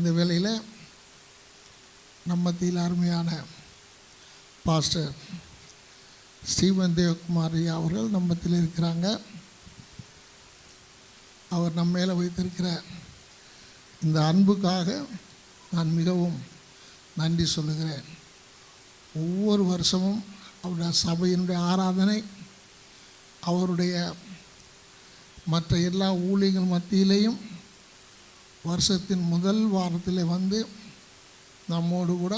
இந்த வேளையில் நம்ம மத்தியில் அருமையான பாஸ்டர் ஸ்டீவன் தேவகுமார் அவர்கள் நம்ம மத்தியில் இருக்கிறாங்க. அவர் நம்ம மேலே வைத்திருக்கிற இந்த அன்புக்காக நான் மிகவும் நன்றி சொல்லுகிறேன். ஒவ்வொரு வருஷமும் அவருடைய சபையினுடைய ஆராதனை, அவருடைய மற்ற எல்லா ஊழியர்கள் மத்தியிலேயும் வருஷத்தின் முதல் வாரத்தில் வந்து நம்மோடு கூட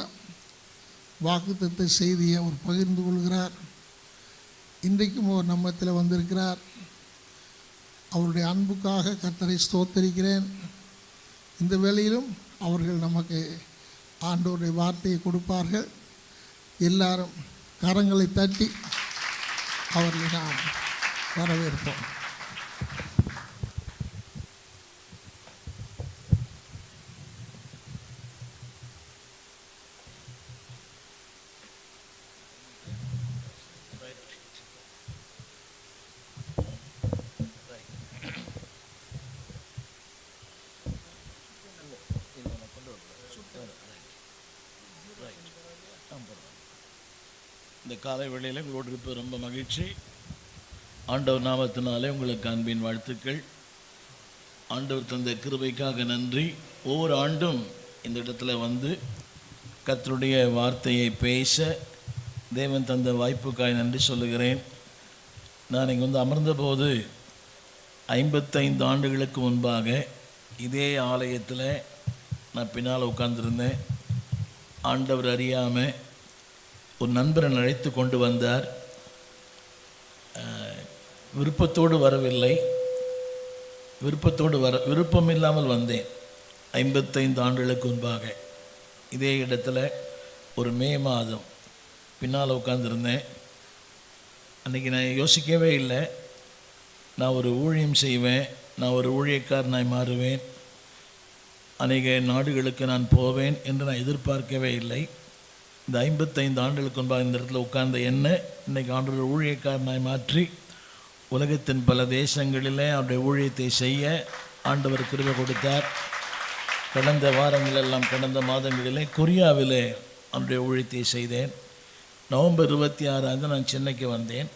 வாக்குத்தத்த செய்தியை அவர் பகிர்ந்து கொள்கிறார். இன்றைக்கும் அவர் நம்மத்தில் வந்திருக்கிறார். அவருடைய அன்புக்காக கர்த்தரை ஸ்தோத்தரிக்கிறேன். இந்த வேளையிலும் அவர்கள் நமக்கு ஆண்டவருடைய வார்த்தையை கொடுப்பார்கள். எல்லாரும் கரங்களை தட்டி அவர்களை நாம் வரவேற்போம். இந்த காலை வேளையில் உங்களோடு இருப்பது ரொம்ப மகிழ்ச்சி. ஆண்டவர் நாமத்தினாலே உங்களுக்கு அன்பின் வாழ்த்துக்கள். ஆண்டவர் தந்த கிருபைக்காக நன்றி. ஒவ்வொரு ஆண்டும் இந்த இடத்துல வந்து கர்த்தருடைய வார்த்தையை பேச தேவன் தந்த வாய்ப்புக்காக நன்றி சொல்லுகிறேன். நான் இங்கே வந்து அமர்ந்தபோது 55 ஆண்டுகளுக்கு முன்பாக இதே ஆலயத்தில் நான் பின்னால் உட்கார்ந்துருந்தேன். ஆண்டவர் அறியாமல் ஒரு நண்பரை அழைத்து கொண்டு வந்தார். விருப்பத்தோடு வரவில்லை, விருப்பம் இல்லாமல் வந்தேன். 55 ஆண்டுகளுக்கு முன்பாக இதே இடத்துல ஒரு மே மாதம் பின்னால் உட்கார்ந்துருந்தேன். அன்றைக்கி நான் யோசிக்கவே இல்லை, நான் ஒரு ஊழியம் செய்வேன், நான் ஒரு ஊழியக்காரனாய் மாறுவேன், அநேக நாடுகளுக்கு நான் போவேன் என்று நான் எதிர்பார்க்கவே இல்லை. இந்த 55 ஆண்டுகளுக்கு முன்பாக இந்த இடத்துல உட்கார்ந்த என்ன இன்றைக்கி ஆண்டவர் ஊழியக்காரனாய் மாற்றி உலகத்தின் பல தேசங்களிலே அவருடைய ஊழியத்தை செய்ய ஆண்டவர் கிருபை கொடுத்தார். கடந்த வாரங்களெல்லாம், கடந்த மாதங்களிலே கொரியாவிலே அவருடைய ஊழியத்தை செய்தேன். நவம்பர் 26 நான் சென்னைக்கு வந்தேன்.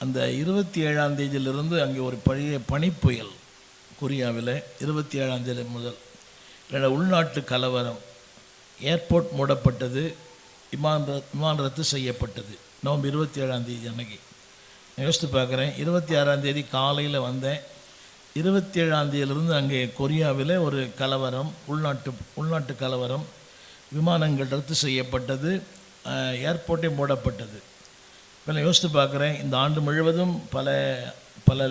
அந்த 27ஆம் தேதியிலிருந்து அங்கே ஒரு பழைய பனிப்புயல் கொரியாவில் 27ஆம் தேதி முதல் உள்நாட்டு கலவரம், ஏர்போர்ட் மூடப்பட்டது, விமான ரத்து செய்யப்பட்டது. நவம்பர் 27ஆம் தேதி அன்னைக்கு யோசித்து பார்க்குறேன். 26ஆம் தேதி காலையில் வந்தேன். 27ஆம் தேதியிலிருந்து அங்கே கொரியாவில் ஒரு கலவரம், உள்நாட்டு கலவரம், விமானங்கள் ரத்து செய்யப்பட்டது, ஏர்போர்ட்டே மூடப்பட்டது. இப்போ நான் யோசித்து பார்க்குறேன், இந்த ஆண்டு முழுவதும் பல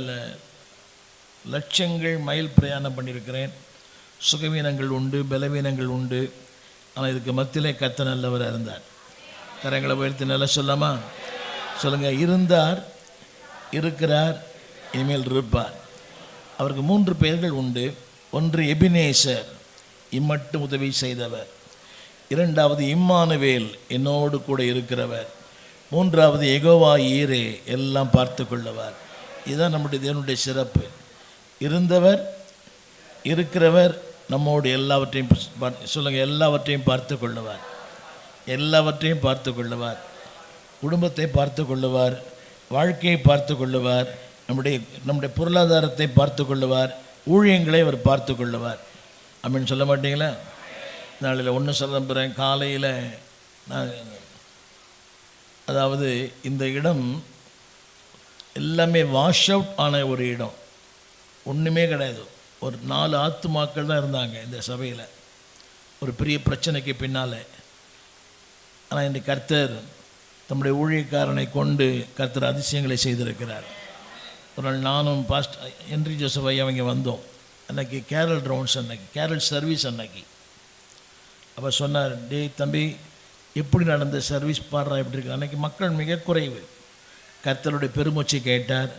லட்சங்கள் மைல் பிரயாணம் பண்ணியிருக்கிறேன். சுகவீனங்கள் உண்டு, பலவீனங்கள் உண்டு. ஆனால் இதுக்கு மத்தியிலே கர்த்தர் நல்லவராக இருந்தார். கரங்களை உயர்த்தி நல்லா சொல்லாமா? சொல்லுங்கள். இருந்தார், இருக்கிறார், இனிமேல் இருப்பார். அவருக்கு 3 பெயர்கள் உண்டு. ஒன்று எபினேசர், இம்மட்டும் உதவி செய்தவர். 2வது இம்மானுவேல், என்னோடு கூட இருக்கிறவர். 3வது யெகோவா ஈரே, எல்லாம் பார்த்து கொள்ளவர். இதுதான் நம்முடைய தேவனுடைய சிறப்பு. இருந்தவர், இருக்கிறவர், நம்மோடு எல்லாவற்றையும் சொல்லுங்கள், எல்லாவற்றையும் பார்த்து கொள்ளுவார். எல்லாவற்றையும் பார்த்து கொள்ளுவார். குடும்பத்தை பார்த்து கொள்ளுவார், வாழ்க்கையை பார்த்து கொள்ளுவார், நம்முடைய பொருளாதாரத்தை பார்த்து கொள்ளுவார், ஊழியங்களை அவர் பார்த்து கொள்ளுவார். அப்படின்னு சொல்ல மாட்டீங்களா? நாளையில் ஒன்று சொல்ல போகிறேன். காலையில் நான், அதாவது இந்த இடம் எல்லாமே வாஷ் அவுட் ஆன ஒரு இடம், ஒன்றுமே கிடையாது. ஒரு 4 ஆத்துமாக்கள் தான் இருந்தாங்க இந்த சபையில், ஒரு பெரிய பிரச்சனைக்கு பின்னால். ஆனால் இன்றைக்கு கர்த்தர் தம்முடைய ஊழியக்காரனை கொண்டு கர்த்தர் அதிசயங்களை செய்திருக்கிறார். ஒரு நாள் நானும் பாஸ்டர் ஹென்றி ஜோசப் ஐயா அவங்க வந்தோம். அன்றைக்கி கேரல் ரவுண்ட்ஸ், அன்றைக்கி கேரல் சர்வீஸ். அன்றைக்கி அப்போ சொன்னார், டே தம்பி, எப்படி நடந்த சர்வீஸ் பாடுறா, எப்படி இருக்கு? அன்றைக்கி மக்கள் மிக குறைவு. கர்த்தருடைய பெருமூச்சை கேட்டார்,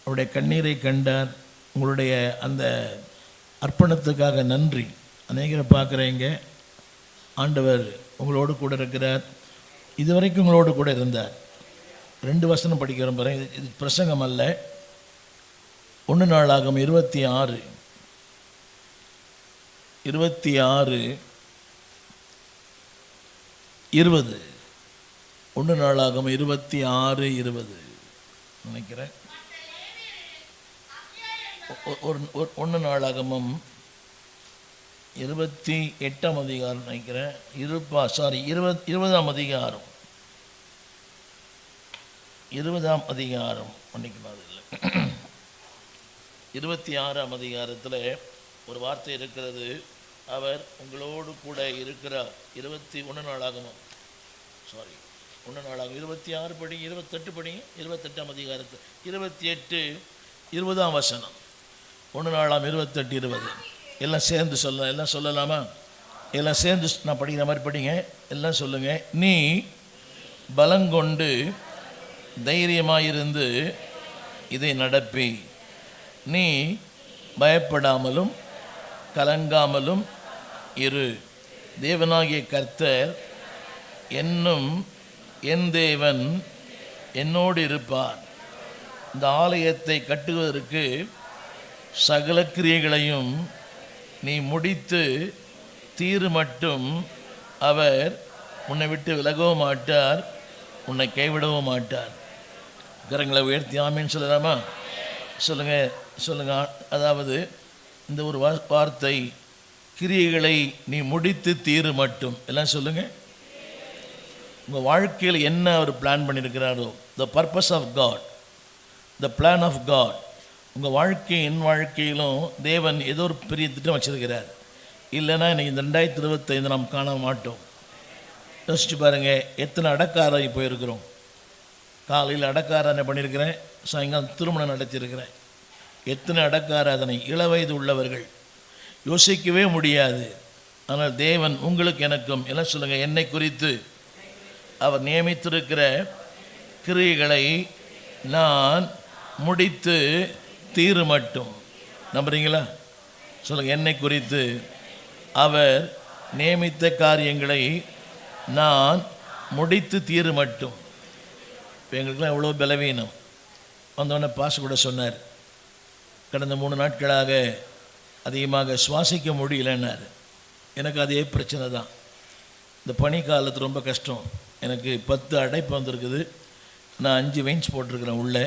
அவருடைய கண்ணீரை கண்டார். உங்களுடைய அந்த அர்ப்பணத்துக்காக நன்றி. அநேகரை பார்க்குறீங்க, ஆண்டவர் உங்களோடு கூட இருக்கிறார். இதுவரைக்கும் உங்களோடு கூட இருந்தார். 2 வசனம் படிக்கிறோம் பாருங்க. இது பிரசங்கம் அல்ல. 1 நாளாகமம் 26 26:20 1 நாளாகமம் 26:20 நினைக்கிறேன். 1 நாளாகமம் 28ஆம் அதிகாரம் நினைக்கிறேன். 20ஆம் அதிகாரம் 20ஆம் அதிகாரம் பண்ணிக்கலாம். 26ஆம் அதிகாரத்தில் ஒரு வார்த்தை இருக்கிறது. அவர் உங்களோடு கூட இருக்கிறார். 1 நாளாகமம் 26 படி 28 படி 28ஆம் அதிகாரத்தில் 28 20ஆம் வசனம். 1 நாளாம் 28 20 எல்லாம் சேர்ந்து எல்லாம் சொல்லலாமா? எல்லாம் சேர்ந்து நான் படிக்கிற மாதிரி படிங்க. எல்லாம் சொல்லுங்க. நீ பலங்கொண்டு தைரியமாயிருந்து இதை நடப்பி, நீ பயப்படாமலும் கலங்காமலும் இரு. தேவனாகிய கர்த்தர் என்னும் என் தேவன் என்னோடு இருப்பார். இந்த ஆலயத்தை கட்டுவதற்கு சகல கிரியைகளையும் நீ முடித்து தீரு மட்டும் அவர் உன்னை விட்டு விலகவும் மாட்டார், உன்னை கைவிடவும் மாட்டார். கரங்களை உயர்த்தி ஆமீன் சொல்லலாமா? சொல்லுங்க. அதாவது இந்த ஒரு வார்த்தை, கிரியைகளை நீ முடித்து தீரு மட்டும். எல்லாம் சொல்லுங்க. உங்கள் வாழ்க்கையில் என்ன அவர் பிளான் பண்ணியிருக்கிறாரோ, the purpose of God, the plan of God. உங்கள் என் வாழ்க்கையிலும் தேவன் ஏதோ ஒரு பெரிய திட்டம் வச்சிருக்கிறார். இல்லைன்னா இன்றைக்கி இந்த 2025 நாம் காண மாட்டோம். யோசிச்சு பாருங்கள், எத்தனை அடக்காராய் போயிருக்கிறோம். காலையில் அடக்காராதனை பண்ணியிருக்கிறேன், சாயங்காலம் திருமணம் நடத்தியிருக்கிறேன். எத்தனை அடக்காராதனை, இளவயது உள்ளவர்கள் யோசிக்கவே முடியாது. ஆனால் தேவன் உங்களுக்கு எனக்கும் எல்லாம் சொல்லுங்கள், என்னை குறித்து அவர் நியமித்திருக்கிற கிரியைகளை நான் முடித்து தீரு மட்டும். நம்புறீங்களா? சொல்லுங்கள். என்னை குறித்து அவர் நியமித்த காரியங்களை நான் முடித்து தீரு மட்டும். இப்போ எங்களுக்கெல்லாம் எவ்வளோ பலவீனம். வந்தோடனே பாச கூட சொன்னார், கடந்த 3 நாட்களாக அதிகமாக சுவாசிக்க முடியலன்னார். எனக்கு அதே பிரச்சனை தான். இந்த பனி காலத்து ரொம்ப கஷ்டம். எனக்கு 10 அடைப்பு வந்திருக்குது. நான் 5 வெயின்ஸ் போட்டிருக்கிறேன் உள்ளே.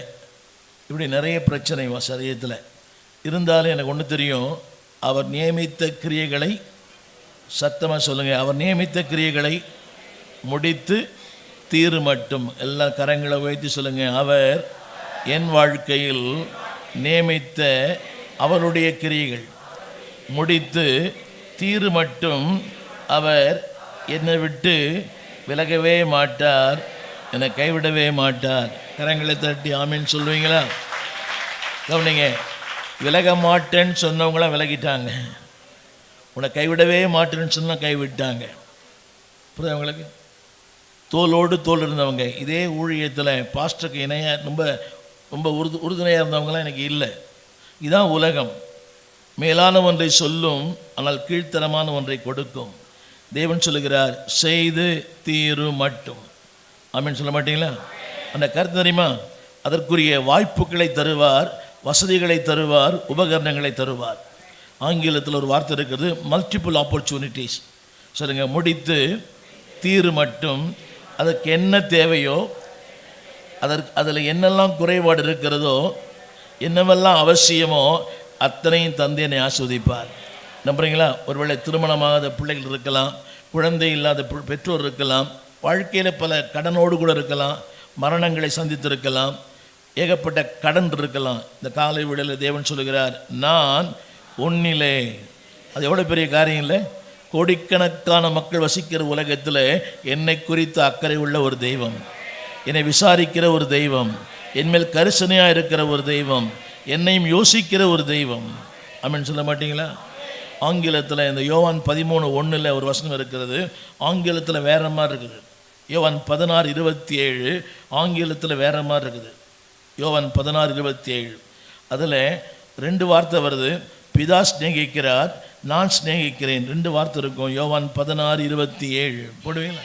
இப்படி நிறைய பிரச்சனை சரீரத்தில் இருந்தாலும் எனக்கு ஒன்று தெரியும், அவர் நியமித்த கிரியைகளை, சத்தமாக சொல்லுங்கள், அவர் நியமித்த கிரியைகளை முடித்து தீரு மட்டும். எல்லா கரங்களை உயர்த்தி சொல்லுங்கள். அவர் என் வாழ்க்கையில் நியமித்த அவருடைய கிரியைகள் முடித்து தீரு மட்டும் அவர் என்னை விட்டு விலகவே மாட்டார், என்னை கைவிடவே மாட்டார். கரங்களை தட்டி ஆமீன் சொல்லுவீங்களா? கவனிங்க, விலக மாட்டேன்னு சொன்னவங்களாம் விலகிட்டாங்க. உன்னை கைவிடவே மாட்டேன்னு சொன்னால் கைவிட்டாங்க. புரியுது அவங்களுக்கு? தோளோடு தோல் இருந்தவங்க இதே ஊழியத்தில் பாஸ்டருக்கு இணையாக ரொம்ப ரொம்ப உறுதுணையாக இருந்தவங்களாம் எனக்கு இல்லை. இதுதான் உலகம். மேலான ஒன்றை சொல்லும், ஆனால் கீழ்த்தரமான ஒன்றை கொடுக்கும். தேவன் சொல்லுகிறார், செய்து தீரு மட்டும். ஆமீன் சொல்ல மாட்டீங்களா? அந்த கருத்து தெரியுமா? அதற்குரிய வாய்ப்புகளை தருவார், வசதிகளை தருவார், உபகரணங்களை தருவார். ஆங்கிலத்தில் ஒரு வார்த்தை இருக்கிறது, மல்டிபிள் ஆப்பர்ச்சுனிட்டிஸ். சொல்லுங்க, முடித்து தீரு மட்டும். அதற்கு என்ன தேவையோ, அதில் என்னெல்லாம் குறைபாடு இருக்கிறதோ, என்னவெல்லாம் அவசியமோ அத்தனையும் தந்து என்னை ஆஸ்வதிப்பார். நம்புறீங்களா? ஒருவேளை திருமணமாகாத பிள்ளைகள் இருக்கலாம், குழந்தை இல்லாத பெற்றோர் இருக்கலாம், வாழ்க்கையில் பல கடனோடு கூட இருக்கலாம், மரணங்களை சந்தித்திருக்கலாம், ஏகப்பட்ட கடன் இருக்கலாம். இந்த காலை வேளையில் தேவன் சொல்லுகிறார், நான் உன்னிலே. அது எவ்வளோ பெரிய காரியம் இல்லை? கோடிக்கணக்கான மக்கள் வசிக்கிற உலகத்தில் என்னை குறித்து அக்கறை உள்ள ஒரு தெய்வம், என்னை விசாரிக்கிற ஒரு தெய்வம், என்மேல் கரிசனையாக இருக்கிற ஒரு தெய்வம், என்னையும் யோசிக்கிற ஒரு தெய்வம். ஆமென் சொல்ல மாட்டீங்களா? ஆங்கிலத்தில் இந்த யோவான் 13:1 ஒரு வசனம் இருக்கிறது. ஆங்கிலத்தில் வேற மாதிரி இருக்குது. யோவான் 16:27 ஆங்கிலத்தில் வேற மாதிரி இருக்குது. யோவான் 16:27 அதில் 2 வார்த்தை வருது. பிதா ஸ்நேகிக்கிறார், நான் ஸ்நேகிக்கிறேன். 2 வார்த்தை இருக்கும். யோவான் 16:27 போடுவீங்களா?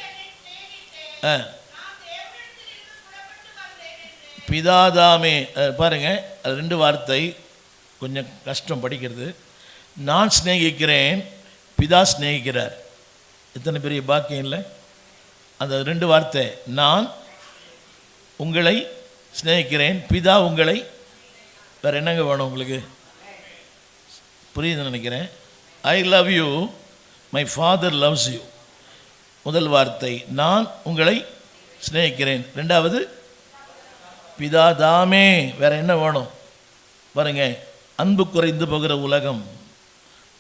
பிதாதாமே பாருங்க, அது 2 வார்த்தை, கொஞ்சம் கஷ்டம் படிக்கிறது. நான் ஸ்நேகிக்கிறேன், பிதா சிநேகிக்கிறார். எத்தனை பெரிய பாக்கியம் இல்லை? அந்த 2 வார்த்தை, நான் உங்களை சிநேகிக்கிறேன், பிதா உங்களை. வேறு என்னங்க வேணும் உங்களுக்கு? புரியுதுன்னு நினைக்கிறேன். I love you, my father loves you. முதல் வார்த்தை நான் உங்களை சிநேகிக்கிறேன். 2வது பிதா தாமே. வேற என்ன வேணும் பாருங்க? அன்பு குறைந்து போகிற உலகம்,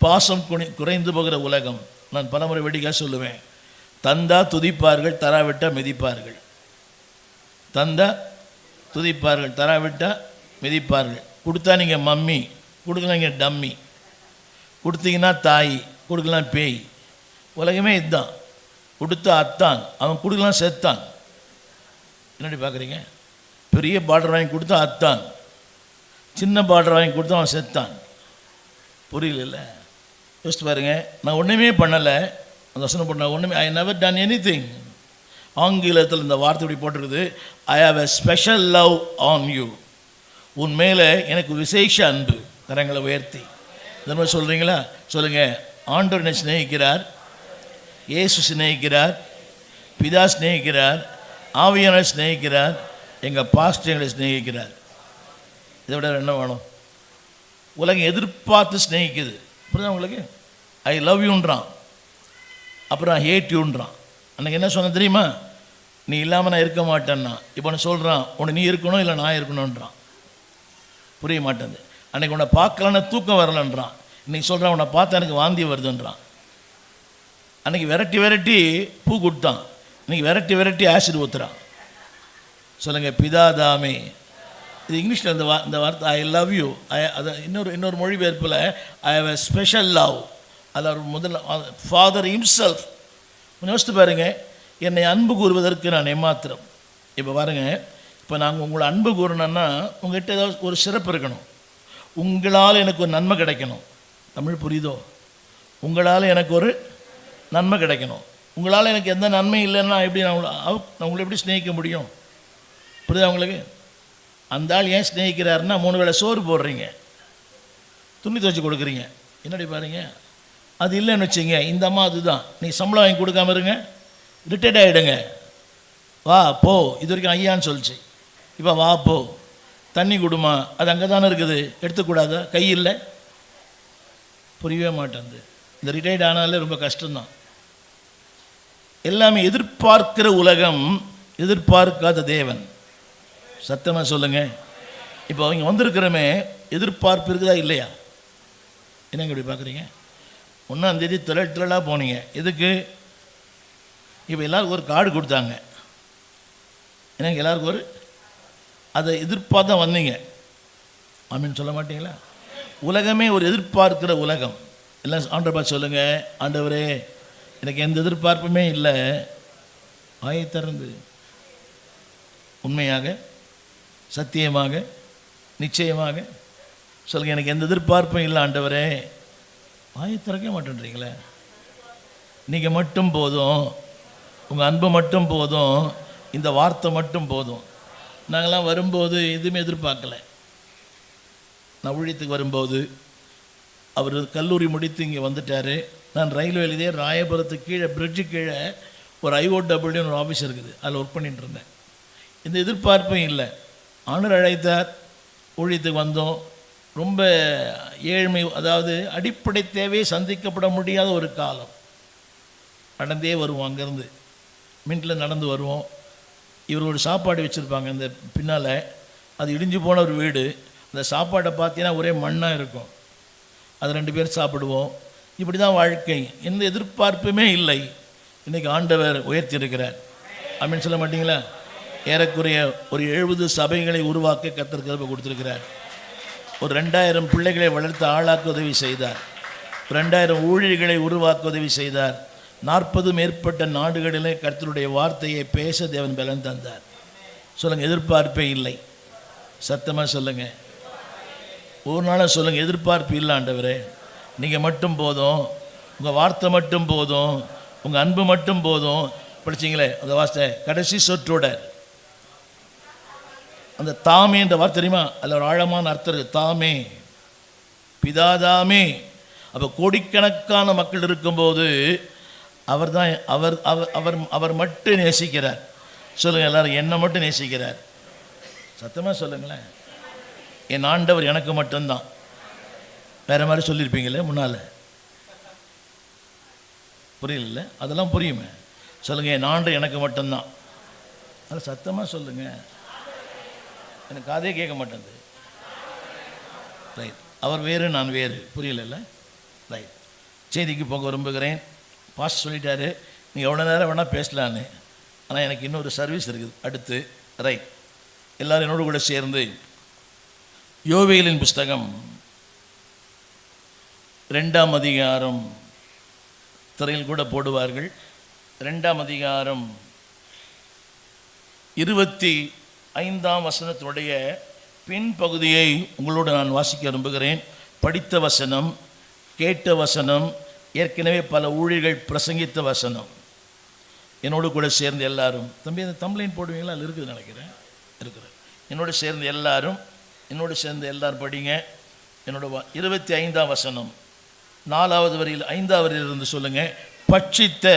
பாசம் குறைந்து போகிற உலகம். நான் பலமுறை வெடிக்காக சொல்லுவேன், தந்தா துதிப்பார்கள், தராவிட்டா மிதிப்பார்கள். தந்தா துதிப்பார்கள், தராவிட்டா மிதிப்பார்கள். கொடுத்தா நீங்கள் மம்மி, கொடுக்கலாம் நீங்கள் டம்மி, கொடுத்தீங்கன்னா தாய், கொடுக்கலாம் பேய். உலகமே இதுதான். கொடுத்தா அத்தான், அவன் கொடுக்கலாம் செத்தான். என்னடி பார்க்குறீங்க? பெரிய பார்டர் வாங்கி கொடுத்தா அத்தான், சின்ன பார்டர் வாங்கி கொடுத்தா அவன் செத்தான். புரியல? யோசித்து பாருங்க. நான் ஒன்றுமே பண்ணலை, அந்த வசனம் பண்ண ஒன்றுமே, I never done any thing. ஆங்கிலத்தில் இந்த வார்த்தை இப்படி போட்டிருக்குது, I have a special love on you. உன் மேலே எனக்கு விசேஷ அன்பு. கரங்களை உயர்த்தி இந்த மாதிரி சொல்கிறீங்களா? சொல்லுங்கள். ஆண்டவர் என்னை சிநேகிக்கிறார், இயேசு சிநேகிக்கிறார், பிதா சிநேகிக்கிறார், ஆவியானவர் சிநேகிக்கிறார், எங்கள் பாஸ்டர் எங்களை சிநேகிக்கிறார். இதை விட என்ன வேணும்? உலகம் எதிர்பார்த்து சிநேகிக்குது. புரியுதா உங்களுக்கு? ஐ லவ் யூன்றான், அப்புறம் ஹேட் யூன்றான். அன்றைக்கி என்ன சொன்ன தெரியுமா? நீ இல்லாமல் நான் இருக்க மாட்டேன்னா. இப்போ நான் சொல்கிறான், உன்னை நீ இருக்கணும் இல்லை நான் இருக்கணுன்றான். புரிய மாட்டேங்குது. அன்றைக்கி உன்னை பார்க்கலன்னா தூக்கம் வரலன்றான். இன்றைக்கி சொல்கிறான், உன்னை பார்த்தா எனக்கு வாந்தி வருதுன்றான். அன்றைக்கி விரட்டி பூ கொடுத்தான், இன்றைக்கி விரட்டி ஆசிட் ஊற்றுறான். சொல்லுங்கள், பிதாதாமே. இது இங்கிலீஷில் இந்த வார்த்தை ஐ லவ் யூ. அதை இன்னொரு மொழிபெயர்ப்பில் I have a special love. அதில் ஒரு முதல்ல ஃபாதர் ஹிம்செல்ஃப். யோசித்து பாருங்கள், என்னை அன்பு கூறுவதற்கு நான் ஏமாத்திரம். இப்போ பாருங்கள், இப்போ நாங்கள் உங்களை அன்பு கூறணுன்னா உங்கள்கிட்ட ஏதாவது ஒரு சிறப்பு இருக்கணும். உங்களால் எனக்கு ஒரு நன்மை கிடைக்கணும். தமிழ் புரியுதோ? உங்களால் எனக்கு ஒரு நன்மை கிடைக்கணும். உங்களால் எனக்கு எந்த நன்மை இல்லைன்னா எப்படி நான் உங்களை எப்படி சிநேகிக்க முடியும்? புரியுதா உங்களுக்கு? அந்த ஆள் ஏன் சிநேகிக்கிறாருன்னா, 3 வேளை சோறு போடுறீங்க, துணி துவைச்சி கொடுக்குறீங்க. என்னடி பாருங்க, அது இல்லைன்னு வச்சுங்க, இந்த அம்மா அதுதான். நீ சம்பளம் வாங்கி கொடுக்காம இருங்க, ரிட்டையர்ட் ஆகிடுங்க, வா போ. இது வரைக்கும் ஐயான்னு சொல்லிச்சு, இப்போ வா போ. தண்ணி கொடுமா, அது அங்கே தானே இருக்குது, எடுத்துக்கூடாதா? கை இல்லை. புரியவே மாட்டேங்குது. இந்த ரிட்டையர்ட் ஆனாலே ரொம்ப கஷ்டம்தான். எல்லாமே எதிர்பார்க்கிற உலகம், எதிர்பார்க்காத தேவன். சத்தமாக சொல்லுங்கள். இப்போ அவங்க வந்திருக்கிறோமே, எதிர்பார்ப்பு இருக்குதா இல்லையா? என்னங்க இப்படி பார்க்குறீங்க? 1ஆம் தேதி திரளாக போனீங்க. எதுக்கு? இப்போ எல்லாருக்கும் ஒரு கார்டு கொடுத்தாங்க. என்னங்க எல்லாருக்கும் ஒரு, அதை எதிர்பார்த்து தான் வந்தீங்க. ஆமீன் சொல்ல மாட்டீங்களா? உலகமே ஒரு எதிர்பார்க்கிற உலகம். எல்லாம் ஆண்டவர் பார்த்து சொல்லுங்கள், ஆண்டவரே எனக்கு எந்த எதிர்பார்ப்புமே இல்லை. வாயை திறந்து உண்மையாக சத்தியமாக நிச்சயமாக சொல்லுங்கள், எனக்கு எந்த எதிர்பார்ப்பும் இல்லை ஆண்டவரே. வாயை திறக்க மாட்டேன்றீங்களே. நீங்கள் மட்டும் போதும், உங்கள் அன்பு மட்டும் போதும், இந்த வார்த்தை மட்டும் போதும். நாங்கள்லாம் வரும்போது எதுவுமே எதிர்பார்க்கலை. நான் ஊழியத்துக்கு வரும்போது அவர் கல்லூரி முடித்து இங்கே வந்துட்டார். நான் ரயில்வேலேயே ராயபுரத்துக்கு கீழே பிரிட்ஜு கீழே ஒரு IOW ஒரு ஆஃபீஸ் இருக்குது, அதில் ஒர்க் பண்ணிகிட்டு இருந்தேன். இந்த எதிர்பார்ப்பும் இல்லை. ஆண்டவர் அழைத்தார், ஊழியத்துக்கு வந்தோம். ரொம்ப ஏழ்மை, அதாவது அடிப்படை தேவையை சந்திக்கப்பட முடியாத ஒரு காலம். நடந்தே வருவோம், அங்கேருந்து மின்ட்டில் நடந்து வருவோம். இவர் ஒரு சாப்பாடு வச்சுருப்பாங்க இந்த பின்னால், அது இடிஞ்சு போன ஒரு வீடு. அந்த சாப்பாட்டை பார்த்தீங்கன்னா ஒரே மண்ணாக இருக்கும். அது 2 பேர் சாப்பிடுவோம். இப்படி தான் வாழ்க்கை. எந்த எதிர்பார்ப்புமே இல்லை. இன்றைக்கி ஆண்டவர் உயர்த்தியிருக்கிறார். அப்படின்னு சொல்ல மாட்டிங்களா? ஏறக்குறைய ஒரு 70 சபைகளை உருவாக்க கர்த்தர் கிருபை கொடுத்துருக்கிறார். ஒரு 2000 பிள்ளைகளை வளர்த்து ஆளாக்க உதவி செய்தார். 2000 ஊழியர்களை உருவாக்க உதவி செய்தார். 40 மேற்பட்ட நாடுகளிலே கர்த்தருடைய வார்த்தையை பேச தேவன் பலன் தந்தார். சொல்லுங்கள், எதிர்பார்ப்பே இல்லை. சத்தமாக சொல்லுங்கள், ஒரு நாளாக சொல்லுங்கள், எதிர்பார்ப்பு இல்லை ஆண்டவரே. நீங்கள் மட்டும் போதும், உங்கள் வார்த்தை மட்டும் போதும், உங்கள் அன்பு மட்டும் போதும். படிச்சிங்களே அந்த வார்த்தை, கடைசி சொற்றோட அந்த தாமே என்ற வார்த்தை தெரியுமா? அதில் ஒரு ஆழமான அர்த்தம் இருக்குது. தாமே, பிதாதாமே, அப்போ கோடிக்கணக்கான மக்கள் இருக்கும்போது அவர் தான் அவர் அவர் அவர் அவர் மட்டும் நேசிக்கிறார். சொல்லுங்கள் எல்லாரும், என்னை மட்டும் நேசிக்கிறார். சத்தமாக சொல்லுங்களேன். என் ஆண்டவர் எனக்கு மட்டும்தான். வேற மாதிரி சொல்லியிருப்பீங்களே முன்னால், புரியல? அதெல்லாம் புரியுமே. சொல்லுங்கள், என் ஆண்டு எனக்கு மட்டும்தான். அது சத்தமாக சொல்லுங்கள், எனக்கு காதே கேட்க மாட்டேங்குது. ரைட், அவர் வேறு நான் வேறு, புரியல? ரைட், செய்திக்கு போக விரும்புகிறேன். பாஸ்டர் சொல்லிட்டாரு நீங்கள் எவ்வளோ நேரம் வேணால் பேசலான்னு. ஆனால் எனக்கு இன்னொரு சர்வீஸ் இருக்குது அடுத்து. ரைட், எல்லோரும் என்னோடு கூட சேர்ந்து யோவேலின் புஸ்தகம் 2ஆம் அதிகாரம், திரையில் கூட போடுவார்கள், 2ஆம் அதிகாரம் 25ஆம் வசனத்தினுடைய பின்பகுதியை உங்களோடு நான் வாசிக்க விரும்புகிறேன். படித்த வசனம், கேட்ட வசனம், ஏற்கனவே பல ஊழியர்கள் பிரசங்கித்த வசனம். என்னோடு கூட சேர்ந்து எல்லாரும், தம்பி அந்த தம்ப்லைன் போடுவீங்களா? அது இருக்குது நினைக்கிறேன், இருக்குது. என்னோடு சேர்ந்து எல்லாரும் படிங்க. என்னோட 25ஆம் வசனம் 4வது வரியில் 5வது வரியிலிருந்து சொல்லுங்கள். பட்சித்த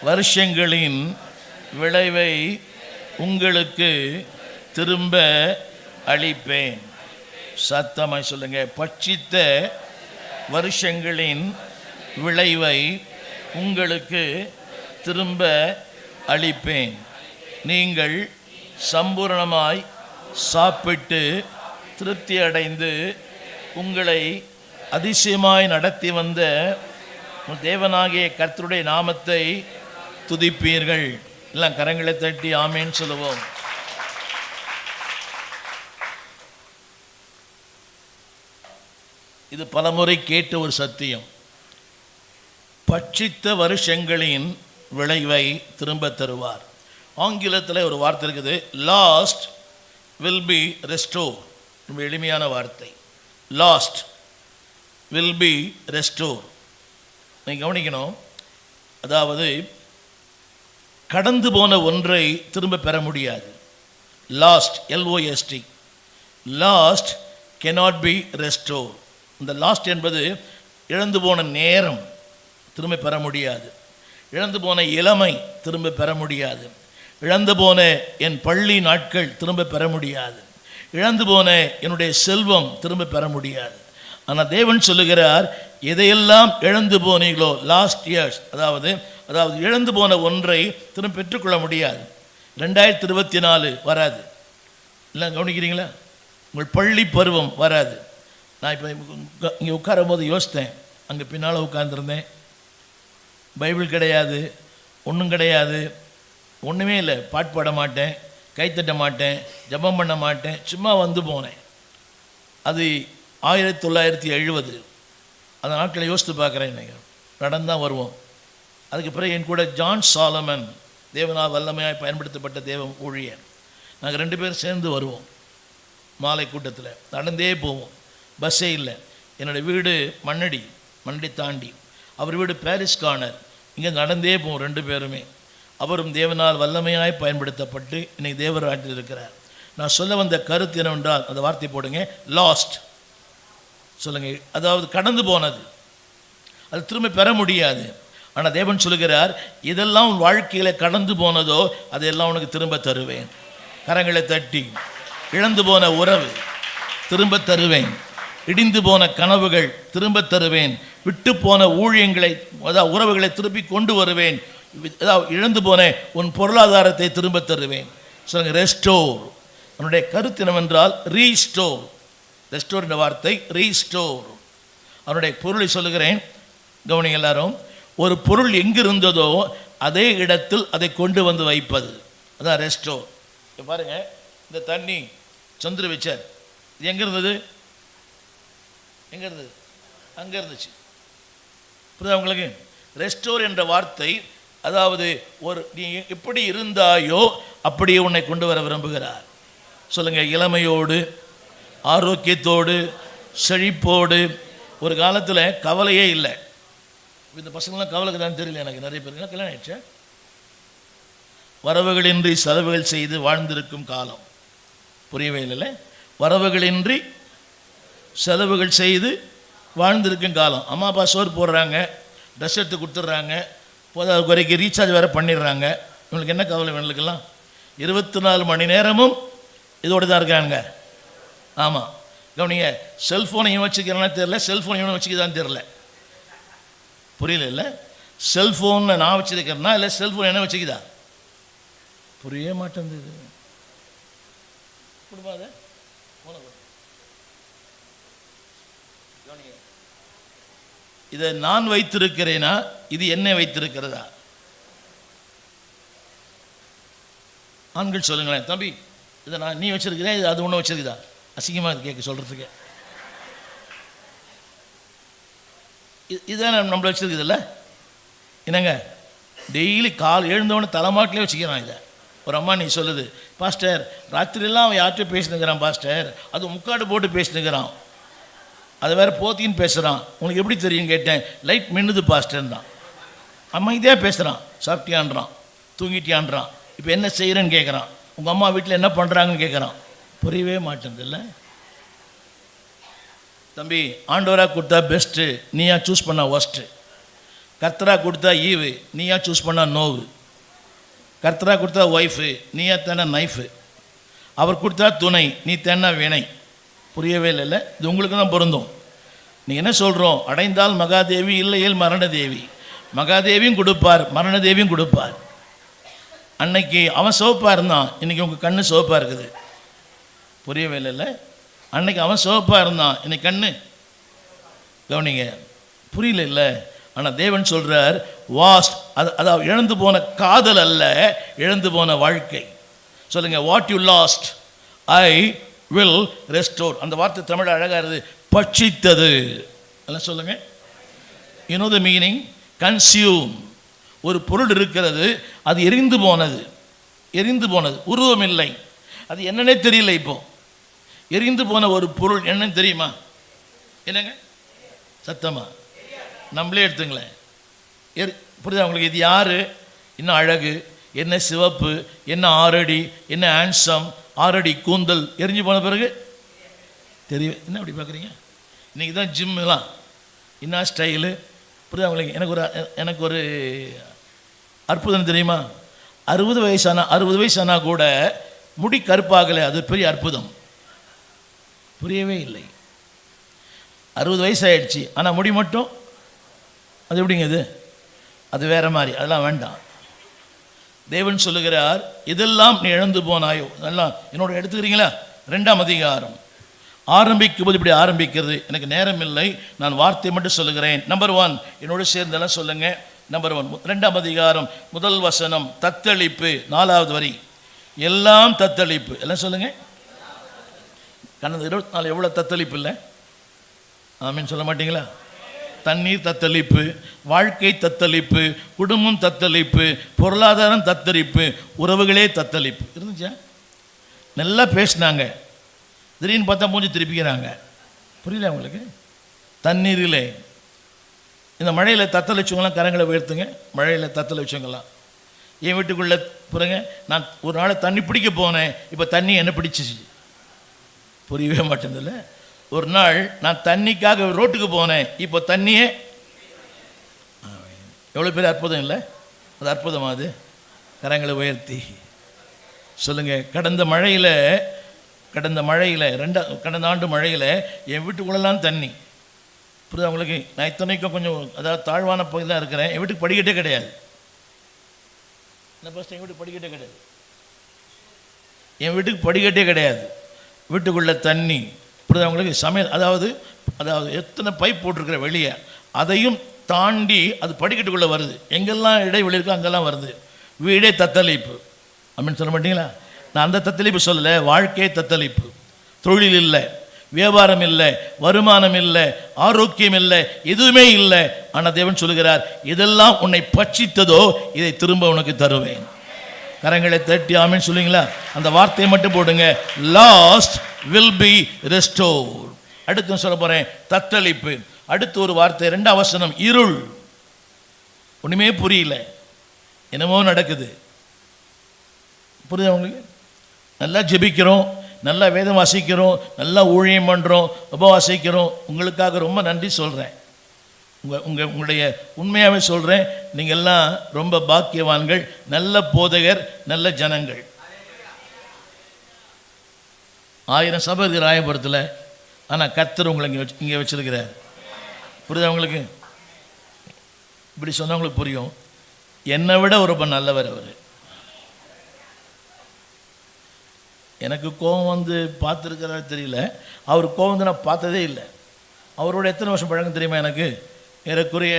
வருஷங்களின் விளைவை உங்களுக்கு திரும்ப அளிப்பேன். சத்தமாய் சொல்லுங்க. பட்சித்த வருஷங்களின் விளைவை உங்களுக்கு திரும்ப அளிப்பேன். நீங்கள் சம்பூரணமாய் சாப்பிட்டு திருப்தி அடைந்து உங்களை அதிசயமாய் நடத்தி வந்த தேவனாகிய கர்த்தருடைய நாமத்தை துதிப்பீர்கள். எல்லாம் கரங்களை தட்டி ஆமேன்னு சொல்லுவோம். இது பலமுறை கேட்ட ஒரு சத்தியம். பட்சித்த வருஷங்களின் விளைவை திரும்ப தருவார். ஆங்கிலத்தில் ஒரு வார்த்தை இருக்குது, லாஸ்ட் வில் பி ரெஸ்டோர். ரொம்ப எளிமையான வார்த்தை, லாஸ்ட் வில் பி ரெஸ்டோர். நீங்கள் கவனிக்கணும். அதாவது கடந்து போன ஒன்றை திரும்ப பெற முடியாது. Last, LOST, last cannot be restored. இந்த லாஸ்ட் என்பது இழந்து போன நேரம் திரும்ப பெற முடியாது. இழந்து போன இளமை திரும்ப பெற முடியாது. இழந்து போன என் பள்ளி நாட்கள் திரும்ப பெற முடியாது. இழந்து போன என்னுடைய செல்வம் திரும்ப பெற முடியாது. ஆனால் தேவன் சொல்லுகிறார், எதையெல்லாம் இழந்து போனீங்களோ லாஸ்ட் இயர்ஸ், அதாவது இழந்து போன ஒன்றை திரும்ப பெற்றுக்கொள்ள முடியாது. 2024 வராது. இல்லை, கவனிக்கிறீங்களா? உங்கள் பள்ளி பருவம் வராது. நான் இப்போ இங்கே உட்காரும் போது யோசித்தேன். அங்கே பின்னால் உட்கார்ந்துருந்தேன். பைபிள் கிடையாது, ஒன்றும் கிடையாது, ஒன்றுமே இல்லை. பாட்டு பாட மாட்டேன், கைத்தட்ட மாட்டேன், ஜபம் பண்ண மாட்டேன், சும்மா வந்து போனேன். அது 1970. அந்த நாட்களை யோசித்து பார்க்குறேன். நடந்தான் வருவோம். அதுக்கு பிறகு என் கூட ஜான் சாலமன், தேவனால் வல்லமையாய் பயன்படுத்தப்பட்ட தேவ ஊழியர், நாங்கள் 2 பேரும் சேர்ந்து வருவோம். மாலை கூட்டத்தில் நடந்தே போவோம், பஸ்ஸே இல்லை. என்னோடய வீடு மண்ணடி தாண்டி, அவர் வீடு பாரிஸ் கார்னர். இங்கே நடந்தே போவோம் 2 பேருமே. அவரும் தேவனால் வல்லமையாய் பயன்படுத்தப்பட்டு இன்றைக்கி தேவர் ஆற்றில் இருக்கிறார். நான் சொல்ல வந்த கருத்து என்னவென்றால், அந்த வார்த்தை போடுங்க, லாஸ்ட். சொல்லுங்கள், அதாவது கடந்து போனது, அது திரும்ப பெற முடியாது. ஆனால் தேவன் சொல்லுகிறார், இதெல்லாம் உன் வாழ்க்கையில் கடந்து போனதோ அதையெல்லாம் உனக்கு திரும்ப தருவேன். கரங்களை தட்டி. இழந்து போன உறவு திரும்ப தருவேன். இடிந்து போன கனவுகள் திரும்ப தருவேன். விட்டு போன ஊழியங்களை, அதாவது உறவுகளை திருப்பி கொண்டு வருவேன். அதாவது இழந்து போன உன் பொருளாதாரத்தை திரும்ப தருவேன். சொல்லுங்க, ரெஸ்டோர். அவனுடைய கருத்து என்னவென்றால் ரீஸ்டோர். ரெஸ்டோர் என்ற வார்த்தை ரீஸ்டோர். அவனுடைய பொருளை சொல்லுகிறேன், கவனிங்க எல்லாரும். ஒரு பொருள் எங்கு இருந்ததோ அதே இடத்தில் அதை கொண்டு வந்து வைப்பது, அதான் ரெஸ்டோர். இப்போ பாருங்க, இந்த தண்ணி சந்திர வச்சார், இது எங்கே இருந்தது? எங்கே இருந்தது? அங்கே இருந்துச்சு. புரியுதா உங்களுக்கு? ரெஸ்டோர் என்ற வார்த்தை, அதாவது ஒரு நீ எப்படி இருந்தாயோ அப்படியே உன்னை கொண்டு வர விரும்புகிறார். சொல்லுங்க, இளமையோடு, ஆரோக்கியத்தோடு, செழிப்போடு. ஒரு காலத்தில் கவலையே இல்லை. இந்த பசங்களாம் கவலைக்கு தான் தெரியல எனக்கு. நிறைய பேருக்கு கல்யாணம் ஆயிடுச்சு. வரவுகளின்றி செலவுகள் செய்து வாழ்ந்திருக்கும் காலம். புரியவே இல்லை. வரவுகளின்றி செலவுகள் செய்து வாழ்ந்திருக்கும் காலம். அம்மா அப்பா சோறு போடுறாங்க, ட்ரெஸ் எடுத்து கொடுத்துட்றாங்க, போதாத குறைக்கு ரீசார்ஜ் வேறு பண்ணிடுறாங்க. இவங்களுக்கு என்ன கவலை? இவங்களுக்கெல்லாம் 24 மணி நேரமும் இதோடு தான் இருக்காங்க. ஆமாம், கவனிங்க, செல்ஃபோனை இவன் வச்சுக்கிறானே தெரில, செல்ஃபோன் இவனை வச்சுக்கதான் தெரில. புரியல? இல்லை, செல்ஃபோனை நான் வச்சுருக்கிறேன்னா இல்லை செல்ஃபோன் என்ன வச்சுக்குதா? புரிய மாட்டேங்குது. இதை நான் வைத்திருக்கிறேனா, இது என்ன வைத்திருக்கிறதா? ஆண்கள் சொல்லுங்களேன், தம்பி இதை நான் நீ வச்சிருக்கிறேன், இது அது ஒன்று வச்சிருக்குதா? அசிங்கமாக இது கேட்க சொல்கிறதுக்கு. இதுதான் நம்மளை வச்சிருக்குதுல்ல. என்னங்க, டெய்லி கால் எழுந்தவொடனே தலைமாட்டிலே வச்சுக்கிறான் இதை. ஒரு அம்மா நீ சொல்லுது, பாஸ்டர் ராத்திரியெல்லாம் அவன் யார்கிட்ட பேசினுக்கிறான் பாஸ்டர், அது முக்காடு போட்டு பேசினுக்கிறான், அது வேறு போத்தின்னு பேசுகிறான், உனக்கு எப்படி தெரியும் கேட்டேன். லைட் மின்னுது பாஸ்டர் தான். அமைதியாக பேசுகிறான், சாப்பிட்டியான்றான், தூங்கிட்டியான்றான், இப்போ என்ன செய்கிறேன்னு கேட்குறான், உங்கள் அம்மா வீட்டில் என்ன பண்ணுறாங்கன்னு கேட்குறான். புரியவே மாட்டேங்குதுல்ல. தம்பி, ஆண்டவராக கொடுத்தா பெஸ்ட்டு, நீயா சூஸ் பண்ணா ஒஸ்ட்டு. கர்த்தராக கொடுத்தா ஈவு, நீயா சூஸ் பண்ணா நோவு. கர்த்தராக கொடுத்தா ஒய்ஃபு, நீயா தானே நைஃபு. அவர் கொடுத்தா துணை, நீ தானே வினை. புரியவே இல்லை. இது உங்களுக்கு தான் பொருந்தும். நீங்கள் என்ன சொல்கிறோம்? அடைந்தால் மகாதேவி, இல்லையேல் மரணதேவி. மகாதேவியும் கொடுப்பார், மரணதேவியும் கொடுப்பார். அன்னைக்கு அவன் சிவப்பாக இருந்தான், இன்றைக்கி உங்கள் கண்ணு சிவப்பாக இருக்குது. புரியவே இல்லை. அன்னைக்கு அவன் சிவப்பாக இருந்தான், இன்னைக்கு கண்ணு. கவனிங்க, புரியல இல்லை. ஆனால் தேவன் சொல்கிறார், வாஸ்ட், அதாவது இழந்து போன காதல் அல்ல, இழந்து போன வாழ்க்கை. சொல்லுங்கள், what you last I will restore. அந்த வார்த்தை தமிழ் அழகாக இருக்குது, பட்சித்தது. எல்லாம் சொல்லுங்கள். You know the meaning? Consume. ஒரு பொருள் இருக்கிறது, அது எரிந்து போனது, எரிந்து போனது, உருவம் இல்லை, அது என்னன்னே தெரியல. இப்போ எரிந்து போன ஒரு பொருள் என்னன்னு தெரியுமா? என்னங்க சத்தமா? நம்மளே எடுத்துங்களேன். புரியுதா உங்களுக்கு? இது யாரு? என்ன அழகு, என்ன சிவப்பு, என்ன 6 அடி, என்ன ஹேண்ட்ஸம், 6 அடி கூந்தல், எரிஞ்சு போன பிறகு தெரியும். என்ன அப்படி பார்க்குறீங்க? இன்றைக்கி தான் ஜிம்மெலாம் என்ன ஸ்டைலு. புரியுதா உங்களுக்கு? எனக்கு ஒரு அற்புதம் தெரியுமா? 60 வயசானா கூட முடி கருப்பாகலை. அது பெரிய அற்புதம். புரியவே இல்லை. 60 வயசாகிடுச்சு, ஆனால் முடி மட்டும் அது எப்படிங்க? அது வேற மாதிரி. அதெல்லாம் வேண்டாம். தேவன் சொல்லுகிறார், இதெல்லாம் நீ இழந்து போனாயோ. அதெல்லாம் என்னோட எடுத்துக்கிறீங்களா? 2ஆம் அதிகாரம் ஆரம்பிக்கும் போது இப்படி ஆரம்பிக்கிறது. எனக்கு நேரம் இல்லை, நான் வார்த்தை மட்டும் சொல்லுகிறேன். நம்பர் 1, என்னோட சேர்ந்தெல்லாம் சொல்லுங்க. நம்பர் 1, 2ஆம் அதிகாரம் 1 வசனம், தத்தளிப்பு. 4வது வரி, எல்லாம் தத்தளிப்பு. எல்லாம் சொல்லுங்க. கடந்த 24 எவ்வளோ தத்தளிப்பு இல்லை? ஆமீன் சொல்ல மாட்டீங்களா? தண்ணீர் தத்தளிப்பு, வாழ்க்கை தத்தளிப்பு, குடும்பம் தத்தளிப்பு, பொருளாதாரம் தத்தளிப்பு, உறவுகளே தத்தளிப்பு இருந்துச்சா? நல்லா பேசினாங்க, திடீர்னு பார்த்தா மூஞ்சி திருப்பிக்கிறாங்க. புரியல உங்களுக்கு? தண்ணீரிலே இந்த மழையில் தத்தளிச்சவங்களாம் கரங்களை உயர்த்துங்க. மழையில் தத்தளிச்சவங்களாம் என் வீட்டுக்குள்ளே புறங்க. நான் ஒரு நாள் தண்ணி பிடிக்க போனேன், இப்போ தண்ணி என்ன பிடிச்சிச்சு. புரியவே மாட்டேங்குதுல்ல. ஒரு நாள் நான் தண்ணிக்காக ரோட்டுக்கு போனேன், இப்போ தண்ணியே. எவ்வளோ பேர் அற்புதம் இல்லை? அது அற்புதமா? அது கரங்களை உயர்த்தி சொல்லுங்கள். கடந்த ஆண்டு மழையில் என் வீட்டுக்குள்ளெல்லாம் தண்ணி. புரியுதா உங்களுக்கு? நான் இத்தனைக்கும் கொஞ்சம் அதாவது தாழ்வான பகுதியில் தான் இருக்கிறேன். என் வீட்டுக்கு படிக்கட்டே கிடையாது. என் வீட்டுக்கு படிக்கட்டே கிடையாது. என் வீட்டுக்கு படிக்கட்டே கிடையாது. வீட்டுக்குள்ளே தண்ணி. புரியுதா உங்களுக்கு? சமையல் அதாவது எத்தனை பைப் போட்டிருக்கிற வெளியே, அதையும் தாண்டி அது படிக்கட்டுக்குள்ளே வருது. எங்கெல்லாம் இடைவெளி இருக்கோ அங்கெல்லாம் வருது. வீடே தத்தளிப்பு. அப்படின்னு சொல்ல மாட்டீங்களா? நான் அந்த தத்தளிப்பு சொல்லலை, வாழ்க்கையே தத்தளிப்பு. தொழில் இல்லை, வியாபாரம் இல்லை, வருமானம் இல்லை, ஆரோக்கியம் இல்லை, எதுவுமே இல்லை. ஆனால் தேவன் சொல்லுகிறார், இதெல்லாம் உன்னை பட்சித்ததோ இதை திரும்ப உனக்கு தருவேன். கரங்களை தட்டி ஆமென் சொல்லுங்களா? அந்த வார்த்தையை மட்டும் போடுங்க, லாஸ்ட் வில் பி ரெஸ்டோர்ட். அடுத்து சொல்ல போகிறேன், தத்தளிப்பு. அடுத்து ஒரு வார்த்தை, 2ஆம் வசனம், இருள். ஒன்றுமே புரியல, என்னமோ நடக்குது. புரியுதா உங்களுக்கு? நல்லா ஜெபிக்கிறோம், நல்லா வேதம் வாசிக்கிறோம், நல்லா ஊழியம் பண்ணுறோம், உபவாசிக்கிறோம். உங்களுக்காக ரொம்ப நன்றி சொல்கிறேன். உங்களுடைய உண்மையாகவே சொல்கிறேன், நீங்கள் எல்லாம் ரொம்ப பாக்கியவான்கள், நல்ல போதகர், நல்ல ஜனங்கள். 1000 சபை இருக்குது ராயபுரத்தில், ஆனால் கர்த்தர் உங்களை இங்கே வச்சிருக்கிறார். புரியுதா உங்களுக்கு? இப்படி சொன்னவங்களுக்கு புரியும். என்னை விட ரொம்ப நல்லவர் அவர். எனக்கு கோபம் வந்து பார்த்துருக்கிறாரு தெரியல, அவர் கோபம் வந்து நான் பார்த்ததே இல்லை. அவரோட எத்தனை வருஷம் பழக்கம் தெரியுமா எனக்கு? ஏறக்குறைய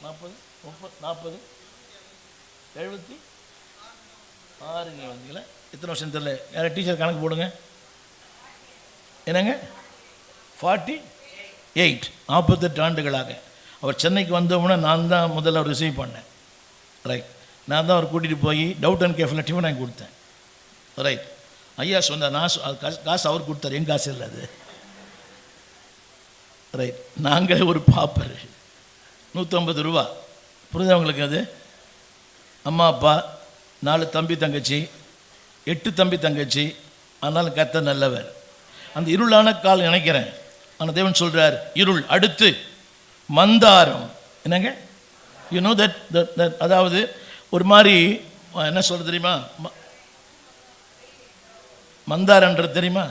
40 30 40 76 வந்தீங்களா? எத்தனை வருஷம் தெரியல. யாரும் டீச்சர் கணக்கு போடுங்க. என்னங்க? 48 48 ஆண்டுகளாக. அவர் சென்னைக்கு வந்தோம்னா நான் தான் முதல்ல அவர் ரிசீவ் பண்ணேன். ரைட். நான் தான் அவர் கூட்டிகிட்டு போய் டவுட் அண்ட் கேஃபில் டிஃபன் வாங்கி கொடுத்தேன். ரைட். ஐயா சொன்னார், நான் காசு அவர் கொடுத்தார், என் காசு இல்லை அது. ரைட். நாங்கள் ஒரு பாப்பர், 150 ரூபா. புரியுதா உங்களுக்கு? அது அம்மா அப்பா 4 தம்பி தங்கச்சி, 8 தம்பி தங்கச்சி. ஆனாலும் கர்த்தர் நல்லவர். அந்த இருளான கால் நினைக்கிறேன். ஆனால் தேவன் சொல்கிறார் இருள். அடுத்து மந்தாரம். என்னங்க? யூ நோ தட், அதாவது ஒரு மாதிரி என்ன சொல்கிறது தெரியுமா? மந்தாரன்றது தெரியுமா?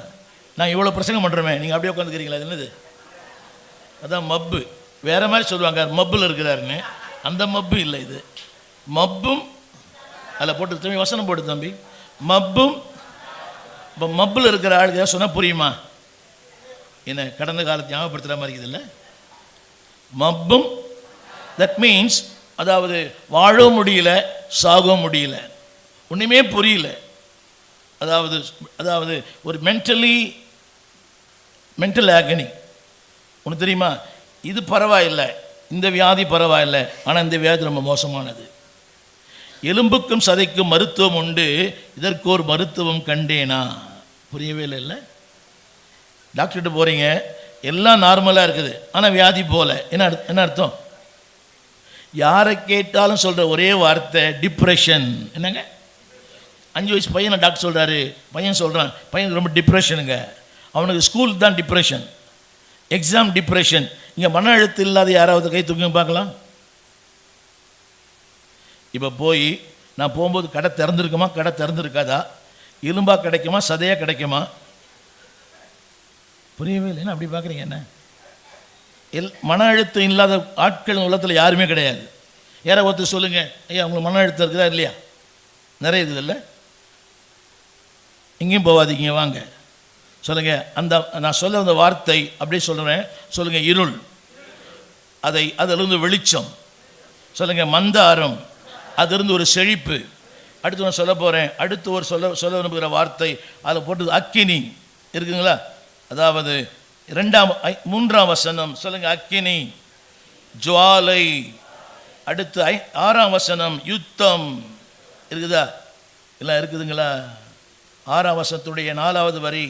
நான் இவ்வளோ பிரசங்கம் பண்ணுறோமே, நீங்கள் அப்படியே உட்காந்துக்கிறீங்களா? அது என்னது? அதான் மப்பு. வேறு மாதிரி சொல்லுவாங்க, மப்பில் இருக்கிறாருன்னு. அந்த மப்பு இல்லை இது. மப்பும் அதில் போட்டு தம்பி, வசனம் போட்டு தம்பி. மப்பும். இப்போ மப்பில் இருக்கிற ஆளுக்கு ஏதாவது சொன்னால் புரியுமா? என்ன கடந்த காலத்தை ஞாபகப்படுத்துகிற மாதிரி இருக்குது இல்லை? மப்பும், தட் மீன்ஸ் அதாவது வாழவும் முடியல, சாகவும் முடியல, ஒன்றுமே புரியல. அதாவது ஒரு மென்டல் ஆகனி. ஒன்று தெரியுமா? இது பரவாயில்லை, இந்த வியாதி பரவாயில்லை, ஆனால் இந்த வியாதி ரொம்ப மோசமானது. எலும்புக்கும் சதைக்கும் மருத்துவம் உண்டு, இதற்கு ஒரு மருத்துவம் கண்டேனா? புரியவே இல்லை. டாக்டர்கிட்ட போகிறீங்க, எல்லாம் நார்மலாக இருக்குது, ஆனால் வியாதி போல. என்ன அர்த்தம்? யாரை கேட்டாலும் சொல்கிற ஒரே வார்த்தை டிப்ரெஷன். என்னங்க? 5 வயசு பையனை டாக்டர் சொல்கிறாரு, பையன் சொல்கிறான், பையனுக்கு ரொம்ப டிப்ரெஷனுங்க. அவனுக்கு ஸ்கூல் தான் டிப்ரெஷன், எக்ஸாம் டிப்ரெஷன். இங்கே மன அழுத்தம் இல்லாத யாராவது கை தூக்கி பார்க்கலாம்? இப்போ போய் நான் போகும்போது கடை திறந்துருக்குமா, கடை திறந்துருக்காதா, எலும்பாக கிடைக்குமா, சதையாக கிடைக்குமா? புரியவே இல்லை. என்ன அப்படி பார்க்குறீங்க? என்ன மன அழுத்தம் இல்லாத ஆட்கள் உலகத்தில் யாருமே கிடையாது. யாராவது ஒருத்தர் சொல்லுங்கள், ஐயா உங்களுக்கு மன அழுத்தம் இருக்குதா இல்லையா? நிறைய இருக்குது இல்லை? எங்கேயும் போகாதீங்க, வாங்க சொல்லுங்கள். அந்த நான் சொல்ல வந்த வார்த்தை அப்படியே சொல்கிறேன். சொல்லுங்கள் இருள். அதிலிருந்து வெளிச்சம். சொல்லுங்கள் மந்தாரம். அதிலிருந்து ஒரு செழிப்பு. அடுத்து நான் சொல்ல போகிறேன். அடுத்து ஒரு சொல்ல விரும்புகிற வார்த்தை அதில் போட்டது அக்கினி. இருக்குங்களா? அதாவது 3ஆம் வசனம். சொல்லுங்கள் அக்கினி, ஜுவாலை. அடுத்து 6ஆம் வசனம் யுத்தம். இருக்குதா? எல்லாம் இருக்குதுங்களா? 6ஆம் வசனத்துடைய 4வது வரி,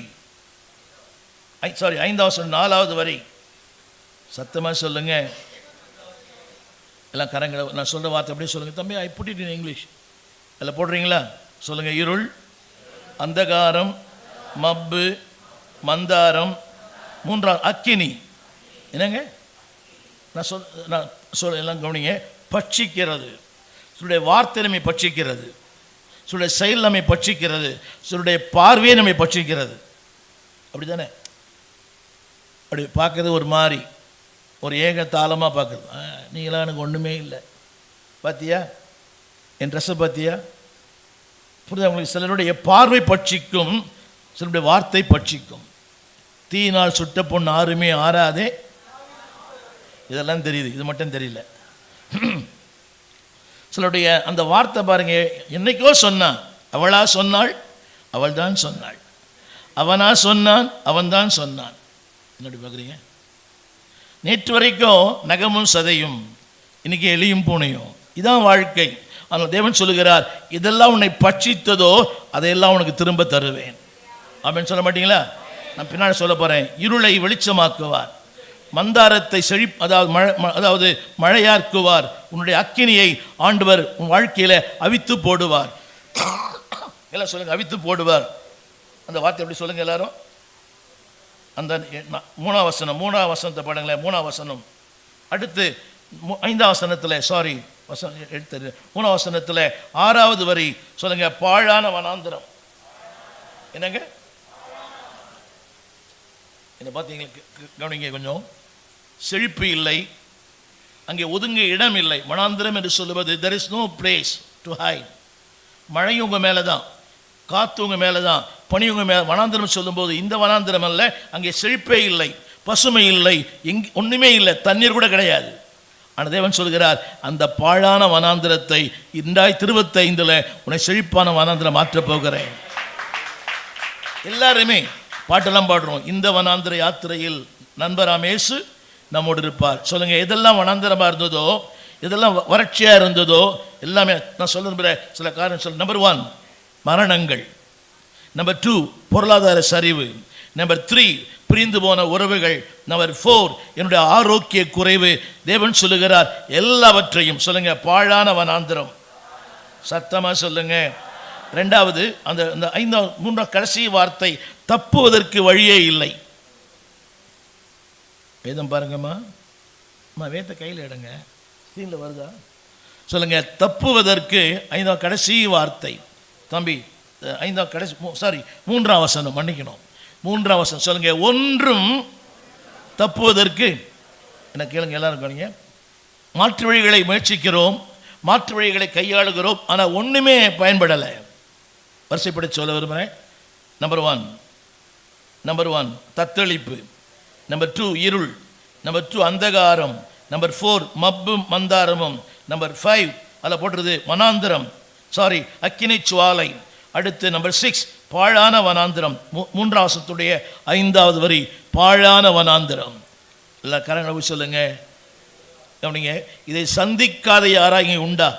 5ஆம் வசனம் 4வது வரி. சத்தமாக சொல்லுங்க எல்லாம். கரங்களை நான் சொல்கிற வார்த்தை அப்படியே சொல்லுங்கள். தம்பி I put it in English. அதில் போடுறீங்களா? சொல்லுங்கள் இருள், அந்தகாரம், மப்பு, மந்தாரம், 3ஆம் அக்கினி. என்னங்க? நான் சொல்ல எல்லாம் கவனிங்க. பட்சிக்கிறது. சொல்லுடைய வார்த்தை நம்மை பட்சிக்கிறது, சொல்லுடைய செயல் நம்மை பட்சிக்கிறது, சொல்லுடைய பார்வையை நம்மை பட்சிக்கிறது. அப்படி தானே? அப்படி பார்க்குறது ஒரு மாதிரி, ஒரு ஏக தாளமாக பார்க்குறது. நீங்களாம் எனக்கு ஒன்றுமே இல்லை, பார்த்தியா என் ட்ரெஸ்ஸை பார்த்தியா? புரியுதா உங்களுக்கு? சிலருடைய பார்வை பட்சிக்கும், சிலருடைய வார்த்தை பட்சிக்கும். தீயினால் சுட்ட பொண்ணு ஆறுமே ஆறாதே. இதெல்லாம் தெரியுது, இது மட்டும் தெரியல. சிலருடைய அந்த வார்த்தை பாருங்க, என்னைக்கோ சொன்னான், அவளா சொன்னாள், அவள் தான் சொன்னாள், அவனா சொன்னான், அவன் தான் சொன்னான். என்னடி பார்க்குறீங்க? நேற்று வரைக்கும் நகமும் சதையும், இன்னைக்கு எலியும் பூனையும். இதான் வாழ்க்கை. ஆனால் தேவன் சொல்லுகிறார், இதெல்லாம் உன்னை பட்சித்ததோ அதையெல்லாம் உனக்கு திரும்ப தருவேன். அப்படின்னு சொல்ல மாட்டீங்களா? நான் பின்னாடி சொல்ல போகிறேன். இருளை வெளிச்சமாக்குவார், மந்தாரத்தை அதாவது மழையாக்குவார், உன்னுடைய அக்கினியை ஆண்டவர் உன் வாழ்க்கையில் அவித்து போடுவார். எல்லாம் சொல்லுங்க, அவித்து போடுவார். அந்த வார்த்தை எப்படி சொல்லுங்க எல்லாரும். அந்த 3ஆம் வசனம், 3ஆம் வசனத்தை பாடுங்களேன். 3ஆம் வசனம் அடுத்து 5ஆம் வசனத்தில், சாரி எடுத்து 3ஆம் வசனத்தில் 6வது வரி சொல்லுங்க. பாழான வனாந்திரம். என்னங்க என்ன பார்த்தீங்களா? கவனிங்க கொஞ்சம். செழிப்பு இல்லை, அங்கே ஒதுங்க இடம் இல்லை. வனாந்திரம் என்று சொல்லுவது there is no place to hide. மழை உங்கள் மேலே தான், காற்று உங்கள் மேலே தான், பனி உங்கள் மேலே. வனாந்திரம் சொல்லும்போது இந்த வனாந்திரம் அல்ல, அங்கே செழிப்பே இல்லை, பசுமை இல்லை, ஒன்றுமே இல்லை, தண்ணீர் கூட கிடையாது. ஆனால் தேவன் சொல்கிறார், அந்த பாழான வனாந்திரத்தை 2025 உன்னை செழிப்பான வனாந்திரம் மாற்றப் போகிறேன். எல்லாருமே பாட்டெல்லாம் பாடுறோம். இந்த வனாந்திர யாத்திரையில் நண்பராம் இயேசு நம்மோடு இருப்பார். சொல்லுங்க, எதெல்லாம் வனாந்திரமாக இருந்ததோ, எதெல்லாம் வறட்சியாக இருந்ததோ எல்லாமே நான் சொல்ல சில காரணம் சொல்ல. நம்பர் 1 மரணங்கள், நம்பர் 2 பொருளாதார சரிவு, நம்பர் 3 பிரிந்து போன உறவுகள், நம்பர் 4 என்னுடைய ஆரோக்கிய குறைவு. தேவன் சொல்லுகிறார் எல்லாவற்றையும் சொல்லுங்க பாழான வனாந்திரம். சத்தமா சொல்லுங்க. 2வது அந்த 3ஆம் கடைசி வார்த்தை தப்புவதற்கு வழியே இல்லை. வேதம் பாருங்கம்மா, வேத கையில் எடுங்க, ஸ்க்ரீனில் வருதா? சொல்லுங்க தப்புவதற்கு 5ஆம் கடைசி வார்த்தை. தம்பி 5ஆம் கடைசி 3ஆம் வசனம், மன்னிக்கணும் 3ஆம் வசனம். சொல்லுங்க ஒன்றும் தப்புவதற்கு என்ன கேளுங்க எல்லாரும் கேளுங்க. மாற்று வழிகளை முயற்சிக்கிறோம், மாற்று வழிகளை கையாளுகிறோம், ஆனால் ஒன்றுமே பயன்படலை. வரிசைப்படி சொல்ல விரும்புகிறேன். நம்பர் 1 தத்தளிப்பு, நம்பர் 2 இருள், நம்பர் 2 அந்தகாரம், நம்பர் 4 மப்பும் மந்தாரமும், நம்பர் 5 அதில் போட்டுறது வனாந்திரம், அக்கினி சுவாலை. அடுத்து நம்பர் 6 பாழான வனாந்திரம். 3ஆம் வசனத்துடைய 5வது வரி பாழான வனாந்திரம். இல்லை கரங்களை சொல்லுங்க. கவனிங்க, இதை சந்திக்காத யாராக இங்கே உண்டா?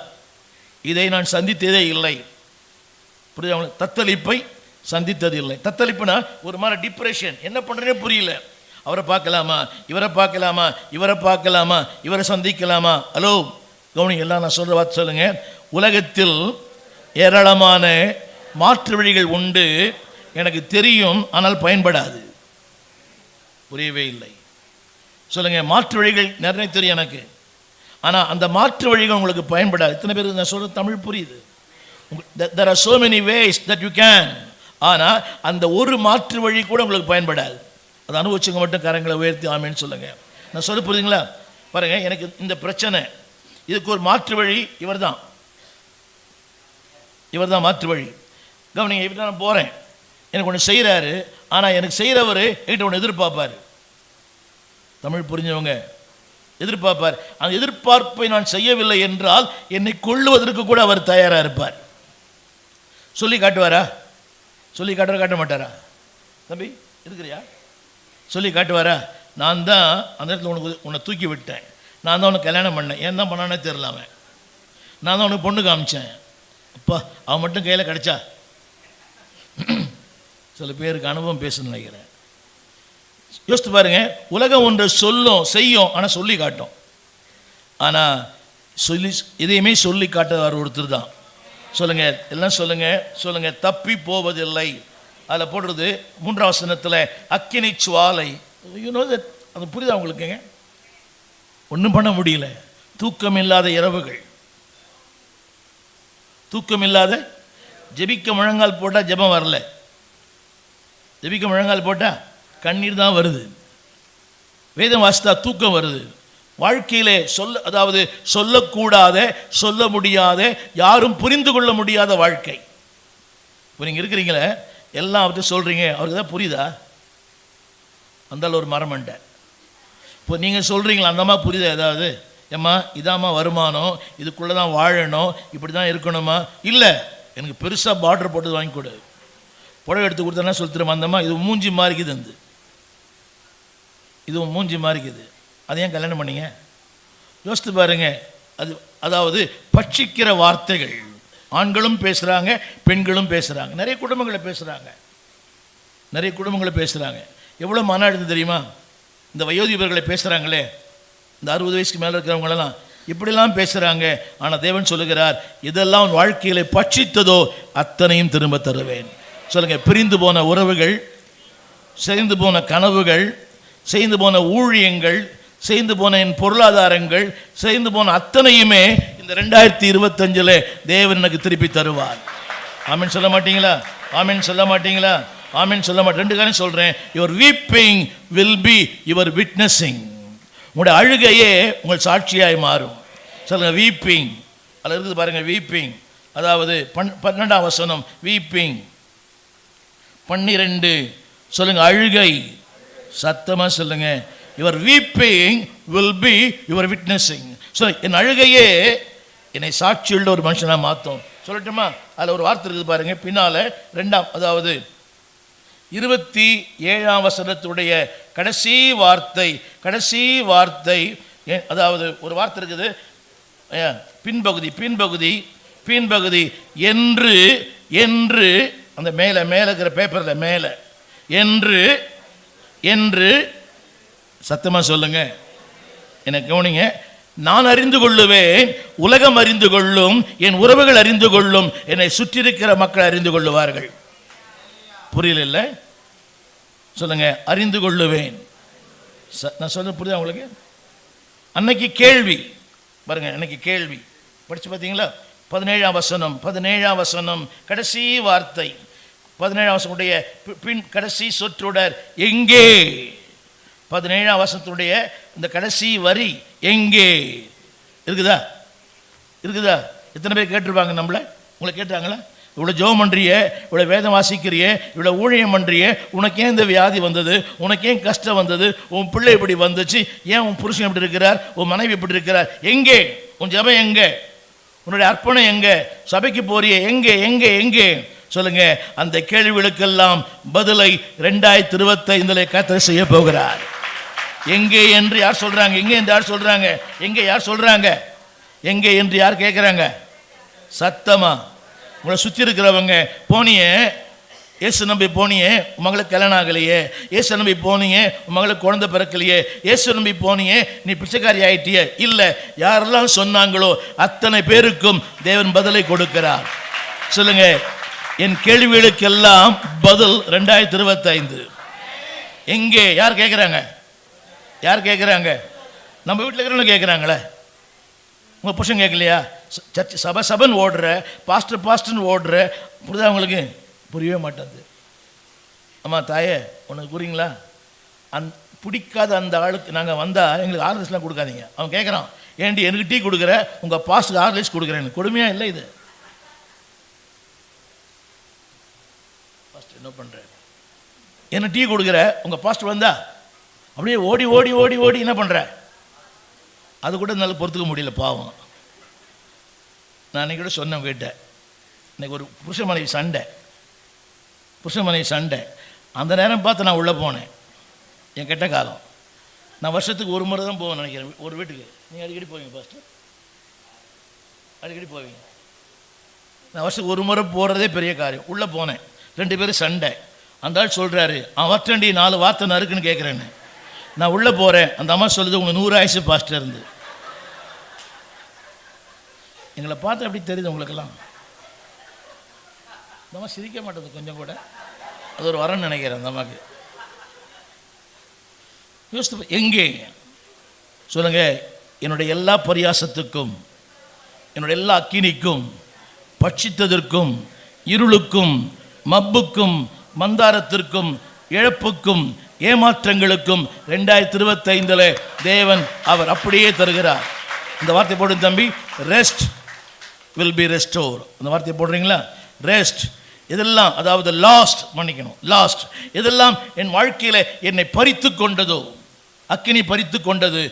இதை நான் சந்தித்ததே இல்லை. புரியுது? தத்தளிப்பை சந்தித்தது இல்லை. தத்தளிப்புனா ஒரு மாதிரி டிப்ரெஷன், என்ன பண்ணுறேனே புரியல. அவரை பார்க்கலாமா, இவரை பார்க்கலாமா, இவரை பார்க்கலாமா, இவரை சந்திக்கலாமா? ஹலோ கவனிங்க, எல்லாம் நான் சொல்கிற வார்த்தை சொல்லுங்க. உலகத்தில் ஏராளமான மாற்று வழிகள் உண்டு, எனக்கு தெரியும், ஆனால் பயன்படாது. புரியவே இல்லை. சொல்லுங்க, மாற்று வழிகள் நிறைய தெரியும் எனக்கு, ஆனால் அந்த மாற்று வழிகள் உங்களுக்கு பயன்படாது. இத்தனை பேருக்கு நான் சொல்கிற தமிழ் புரியுது? There are so many ways that you can, ஆனால் அந்த ஒரு மாற்று வழி கூட உங்களுக்கு பயன்படாது. அதை அனுபவிச்சுங்க. மட்டும் கரங்களை உயர்த்தி ஆமேன்னு சொல்லுங்க. நான் சொல்ல புரியுதுங்களா? பாருங்க, எனக்கு இந்த பிரச்சனை, இதுக்கு ஒரு மாற்று வழி இவர் தான் மாற்று வழி. கவனிங்க, இப்படி நான் போகிறேன், எனக்கு ஒன்று செய்கிறாரு, ஆனால் எனக்கு செய்கிறவர் என்கிட்ட ஒன்று எதிர்பார்ப்பார். தமிழ் புரிஞ்சவங்க எதிர்பார்ப்பார். அந்த எதிர்பார்ப்பை நான் செய்யவில்லை என்றால் என்னை கொள்ளுவதற்கு கூட அவர் தயாராக இருப்பார். சொல்லி காட்டுவாரா? சொல்லி காட்ட மாட்டாரா? தம்பி இருக்கிறியா? சொல்லி காட்டுவாரா? நான் தான் அந்த இடத்துல உன்னை தூக்கி விட்டேன், நான் தான் உனக்கு கல்யாணம் பண்ணேன், ஏன் தான் பண்ணானே தெரிலாம, நான் தான் உனக்கு பொண்ணு காமிச்சேன். அப்பா அவன் மட்டும் கையில் கிடச்சா. சில பேருக்கு அனுபவம் பேசணும்னு நினைக்கிறேன். யோசித்து பாருங்க, உலகம் ஒன்று சொல்லும் செய்யும், ஆனால் சொல்லி காட்டும். ஆனால் இதையுமே சொல்லி காட்டுவார் ஒருத்தர் தான். சொல்லுங்க, எல்லாம் சொல்லுங்க தப்பி போவதில்லை. அதில் போடுறது 3ஆம் வசனத்தில் அக்கினி சுவாலை. அது புரியுதா உங்களுக்குங்க? ஒன்றும் பண்ண முடியல. தூக்கம் இல்லாத இரவுகள், தூக்கம் இல்லாத, ஜெபிக்க முழங்கால் போட்டால் ஜெபம் வரல, ஜெபிக்க முழங்கால் போட்டால் கண்ணீர் தான் வருது, வேதம் வாசித்தா தூக்கம் வருது. வாழ்க்கையிலே அதாவது சொல்லக்கூடாத, சொல்ல முடியாத, யாரும் புரிந்து கொள்ள முடியாத வாழ்க்கை. இப்போ நீங்கள் இருக்கிறீங்களே, எல்லாம் அவர்கிட்ட சொல்கிறீங்க, அவருக்கு தான் புரியுதா? அந்தால ஒரு மரமண்டை. இப்போ நீங்கள் சொல்கிறீங்களா, அந்தம்மா புரியுதா? ஏதாவது ஏம்மா இதாம்மா வருமானம், இதுக்குள்ளே தான் வாழணும், இப்படி தான் இருக்கணுமா? இல்லை, எனக்கு பெருசாக பார்டர் போட்டு வாங்கி கொடு, புடவை எடுத்து கொடுத்தா சொல்லித்துருமா, அந்தம்மா இது மூஞ்சி மாறிக்குது, இது மூஞ்சி மாறிக்குது, அதை ஏன் கல்யாணம் பண்ணிங்க? யோசித்து பாருங்க. அதாவது பட்சிக்கிற வார்த்தைகள் ஆண்களும் பேசுகிறாங்க, பெண்களும் பேசுகிறாங்க, நிறைய குடும்பங்களை பேசுகிறாங்க. எவ்வளோ மன அழுத்தம் தெரியுமா? இந்த வயோதிபர்களை பேசுகிறாங்களே, இந்த 60 வயசுக்கு மேலே இருக்கிறவங்களெல்லாம் இப்படிலாம் பேசுகிறாங்க. ஆனால் தேவன் சொல்லுகிறார், இதெல்லாம் வாழ்க்கையில் பட்சித்ததோ அத்தனையும் திரும்ப தருவேன். சொல்லுங்க, பிரிந்து போன உறவுகள், செய்து போன கனவுகள், செய்து போன ஊழியங்கள், செய்து போன என் பொருளாதாரங்கள், செய்து போன அத்தனையுமே இந்த 2025 தேவன் எனக்கு திருப்பி தருவார். ஆமென் சொல்ல மாட்டீங்களா? ஆமென் சொல்ல மாட்டீங்களா? ஆமென் சொல்ல மாட்டேன். 2 காரியம் சொல்றேன். Your weeping will be your witnessing. உங்களுடைய அழுகையே உங்கள் சாட்சியாய் மாறும். சொல்லுங்க, வீப்பிங். அதில் இருக்குது பாருங்க, வீப்பிங். அதாவது 12ஆம் வசனம், வீப்பிங். 12 சொல்லுங்க, அழுகை. சத்தமா சொல்லுங்க, your weeping will be your witnessing. So என் அழுகையே என்னை சாட்சியுள்ள ஒரு மனுஷனாக மாற்றும். சொல்லட்டுமா? அதில் ஒரு வார்த்தை இருக்குது பாருங்க, பின்னால 2ஆம், அதாவது 27ஆம் வசனத்துடைய கடைசி வார்த்தை, அதாவது ஒரு வார்த்தை இருக்குது, பின்பகுதி என்று அந்த மேலே இருக்கிற பேப்பரில் மேலே என்று சத்தமாக சொல்லுங்க, எனக்கு கவனிங்க. நான் அறிந்து கொள்ளுவேன், உலகம் அறிந்து கொள்ளும், என் உறவுகள் அறிந்து கொள்ளும், என்னை சுற்றி இருக்கிற மக்கள் அறிந்து கொள்ளுவார்கள். புரியல? சொல்லுங்க, அறிந்து கொள்ளுவேன். நான் சொல்ல புரியுதா உங்களுக்கு? அன்னைக்கு கேள்வி பாருங்க, அன்னைக்கு கேள்வி படிச்சு பார்த்தீங்களா? 17ஆம் வசனம் கடைசி வார்த்தை, 17ஆம் வசனத்துடைய பின் கடைசி சொற்றொடர் எங்கே? 17ஆம் வசனத்துடைய இந்த கடைசி வரி எங்கே இருக்குதா? எத்தனை பேர் கேட்டிருப்பாங்க நம்மளை? உங்களை கேட்டாங்களா? இவ்வளோ ஜெபம் பண்ணுறிய, இவ்வளோ வேதம் வாசிக்கிறிய, இவ்வளோ ஊழியம் பண்ணுறிய, உனக்கு ஏன் இந்த வியாதி வந்தது? உனக்கு ஏன் கஷ்டம் வந்தது? உன் பிள்ளை இப்படி வந்துச்சு, ஏன் உன் புருஷன் இப்படி இருக்கிறார், உன் மனைவி இப்படி இருக்கிறார், எங்கே உன் ஜெபம்? எங்கே உன்னுடைய அர்ப்பணம்? எங்கே சபைக்கு போறிய? எங்கே சொல்லுங்க. அந்த கேள்விகளுக்கெல்லாம் பதிலை 2025 கர்த்தர் செய்ய போகிறார். எங்கே என்று யார் சொல்றாங்க? எங்கே என்று யார் சொல்றாங்க? எங்கே என்று யார் கேட்குறாங்க? சத்தமா உங்களை சுற்றி இருக்கிறவங்க, போனியே இயேசு நம்பி போனியே, உன் மகளுக்கு கல்யாணம் ஆகலையே, இயேசு நம்பி போனியே, உன் மகளுக்கு குழந்தை பிறக்கலையே, இயேசு நம்பி போனியே, நீ பிச்சைக்காரி ஆயிட்டியே. இல்லை, யாரெல்லாம் சொன்னாங்களோ அத்தனை பேருக்கும் தேவன் பதிலை கொடுக்கிறார். சொல்லுங்க, என் கேள்விகளுக்கெல்லாம் பதில் 2025. எங்கே? யார் கேட்குறாங்க? நம்ம வீட்டில் இருக்கிறவங்க கேட்குறாங்களே. உங்கள் புருஷன் கேட்கலையா? சர்ச் சபன் ஓடுற, பாஸ்டர்னு ஓடுற, புரியுதா உங்களுக்கு? புரியவே மாட்டேங்குது. அம்மா தாயே, உனக்கு புரியுங்களா? பிடிக்காத அந்த ஆளுக்கு நாங்கள் வந்தால் எங்களுக்கு ஆர்எஸ்லாம் கொடுக்காதீங்க. அவன் கேட்குறான், ஏன்டி எனக்கு டீ கொடுக்குற, உங்கள் பாஸ்டருக்கு ஆர்எஸ் கொடுக்குறேன்னு. கொடுமையாக இல்லை இது? பாஸ்டர் என்ன பண்ணுற, என்ன டீ கொடுக்குற, உங்கள் பாஸ்டர் வந்தா அப்படியே ஓடி என்ன பண்ணுற? அது கூட என்னால் பொறுத்துக்க முடியல, பாவம். நான் அன்றைக்கி கூட சொன்னேன் கேட்டேன், இன்னைக்கு ஒரு புருஷ மனைவி சண்டை. அந்த நேரம் பார்த்து நான் உள்ளே போனேன். என் கெட்ட காலம். நான் வருஷத்துக்கு ஒரு முறை தான் போவேன் நினைக்கிறேன் ஒரு வீட்டுக்கு. நீங்கள் அடிக்கடி போவீங்க பாஸ்டர்? அடிக்கடி போவீங்க. நான் வருஷத்துக்கு ஒரு முறை போகிறதே பெரிய காரியம். உள்ளே போனேன், 2 பேரும் சண்டை. அந்த ஆள் சொல்கிறாரு, அவன் வட்டண்டி 4 வார்த்தை நறுக்குன்னு கேட்குறேன்னு. நான் உள்ளே போகிறேன், அந்த அம்மா சொல்லுது, உங்களுக்கு 100 ஆயுசு பாஸ்டர் இருந்து. எங்களை பார்த்து அப்படி தெரியுது உங்களுக்கெல்லாம்? இந்த அம்மா சிரிக்க மாட்டேது கொஞ்சம் கூட. அது ஒரு வரன்னு நினைக்கிறேன் அந்த அம்மாவுக்கு. யோசித்து எங்கே? சொல்லுங்க, என்னுடைய எல்லா பரியாசத்துக்கும், என்னுடைய எல்லா அக்கினிக்கும், பட்சித்ததற்கும், இருளுக்கும், மப்புக்கும், மந்தாரத்திற்கும், இழப்புக்கும், ஏமாற்றங்களுக்கும் 2025 தேவன் அவர் அப்படியே தருகிறார். இந்த வார்த்தை போடுங்க தம்பி, ரெஸ்ட் வில் பி ரெஸ்டோர். அந்த வார்த்தையை போடுறீங்களா? ரெஸ்ட். இதெல்லாம், அதாவது லாஸ்ட் இதெல்லாம் என் வாழ்க்கையில் என்னை பறித்து கொண்டதோ, அக்கினி பறித்து கொண்டது,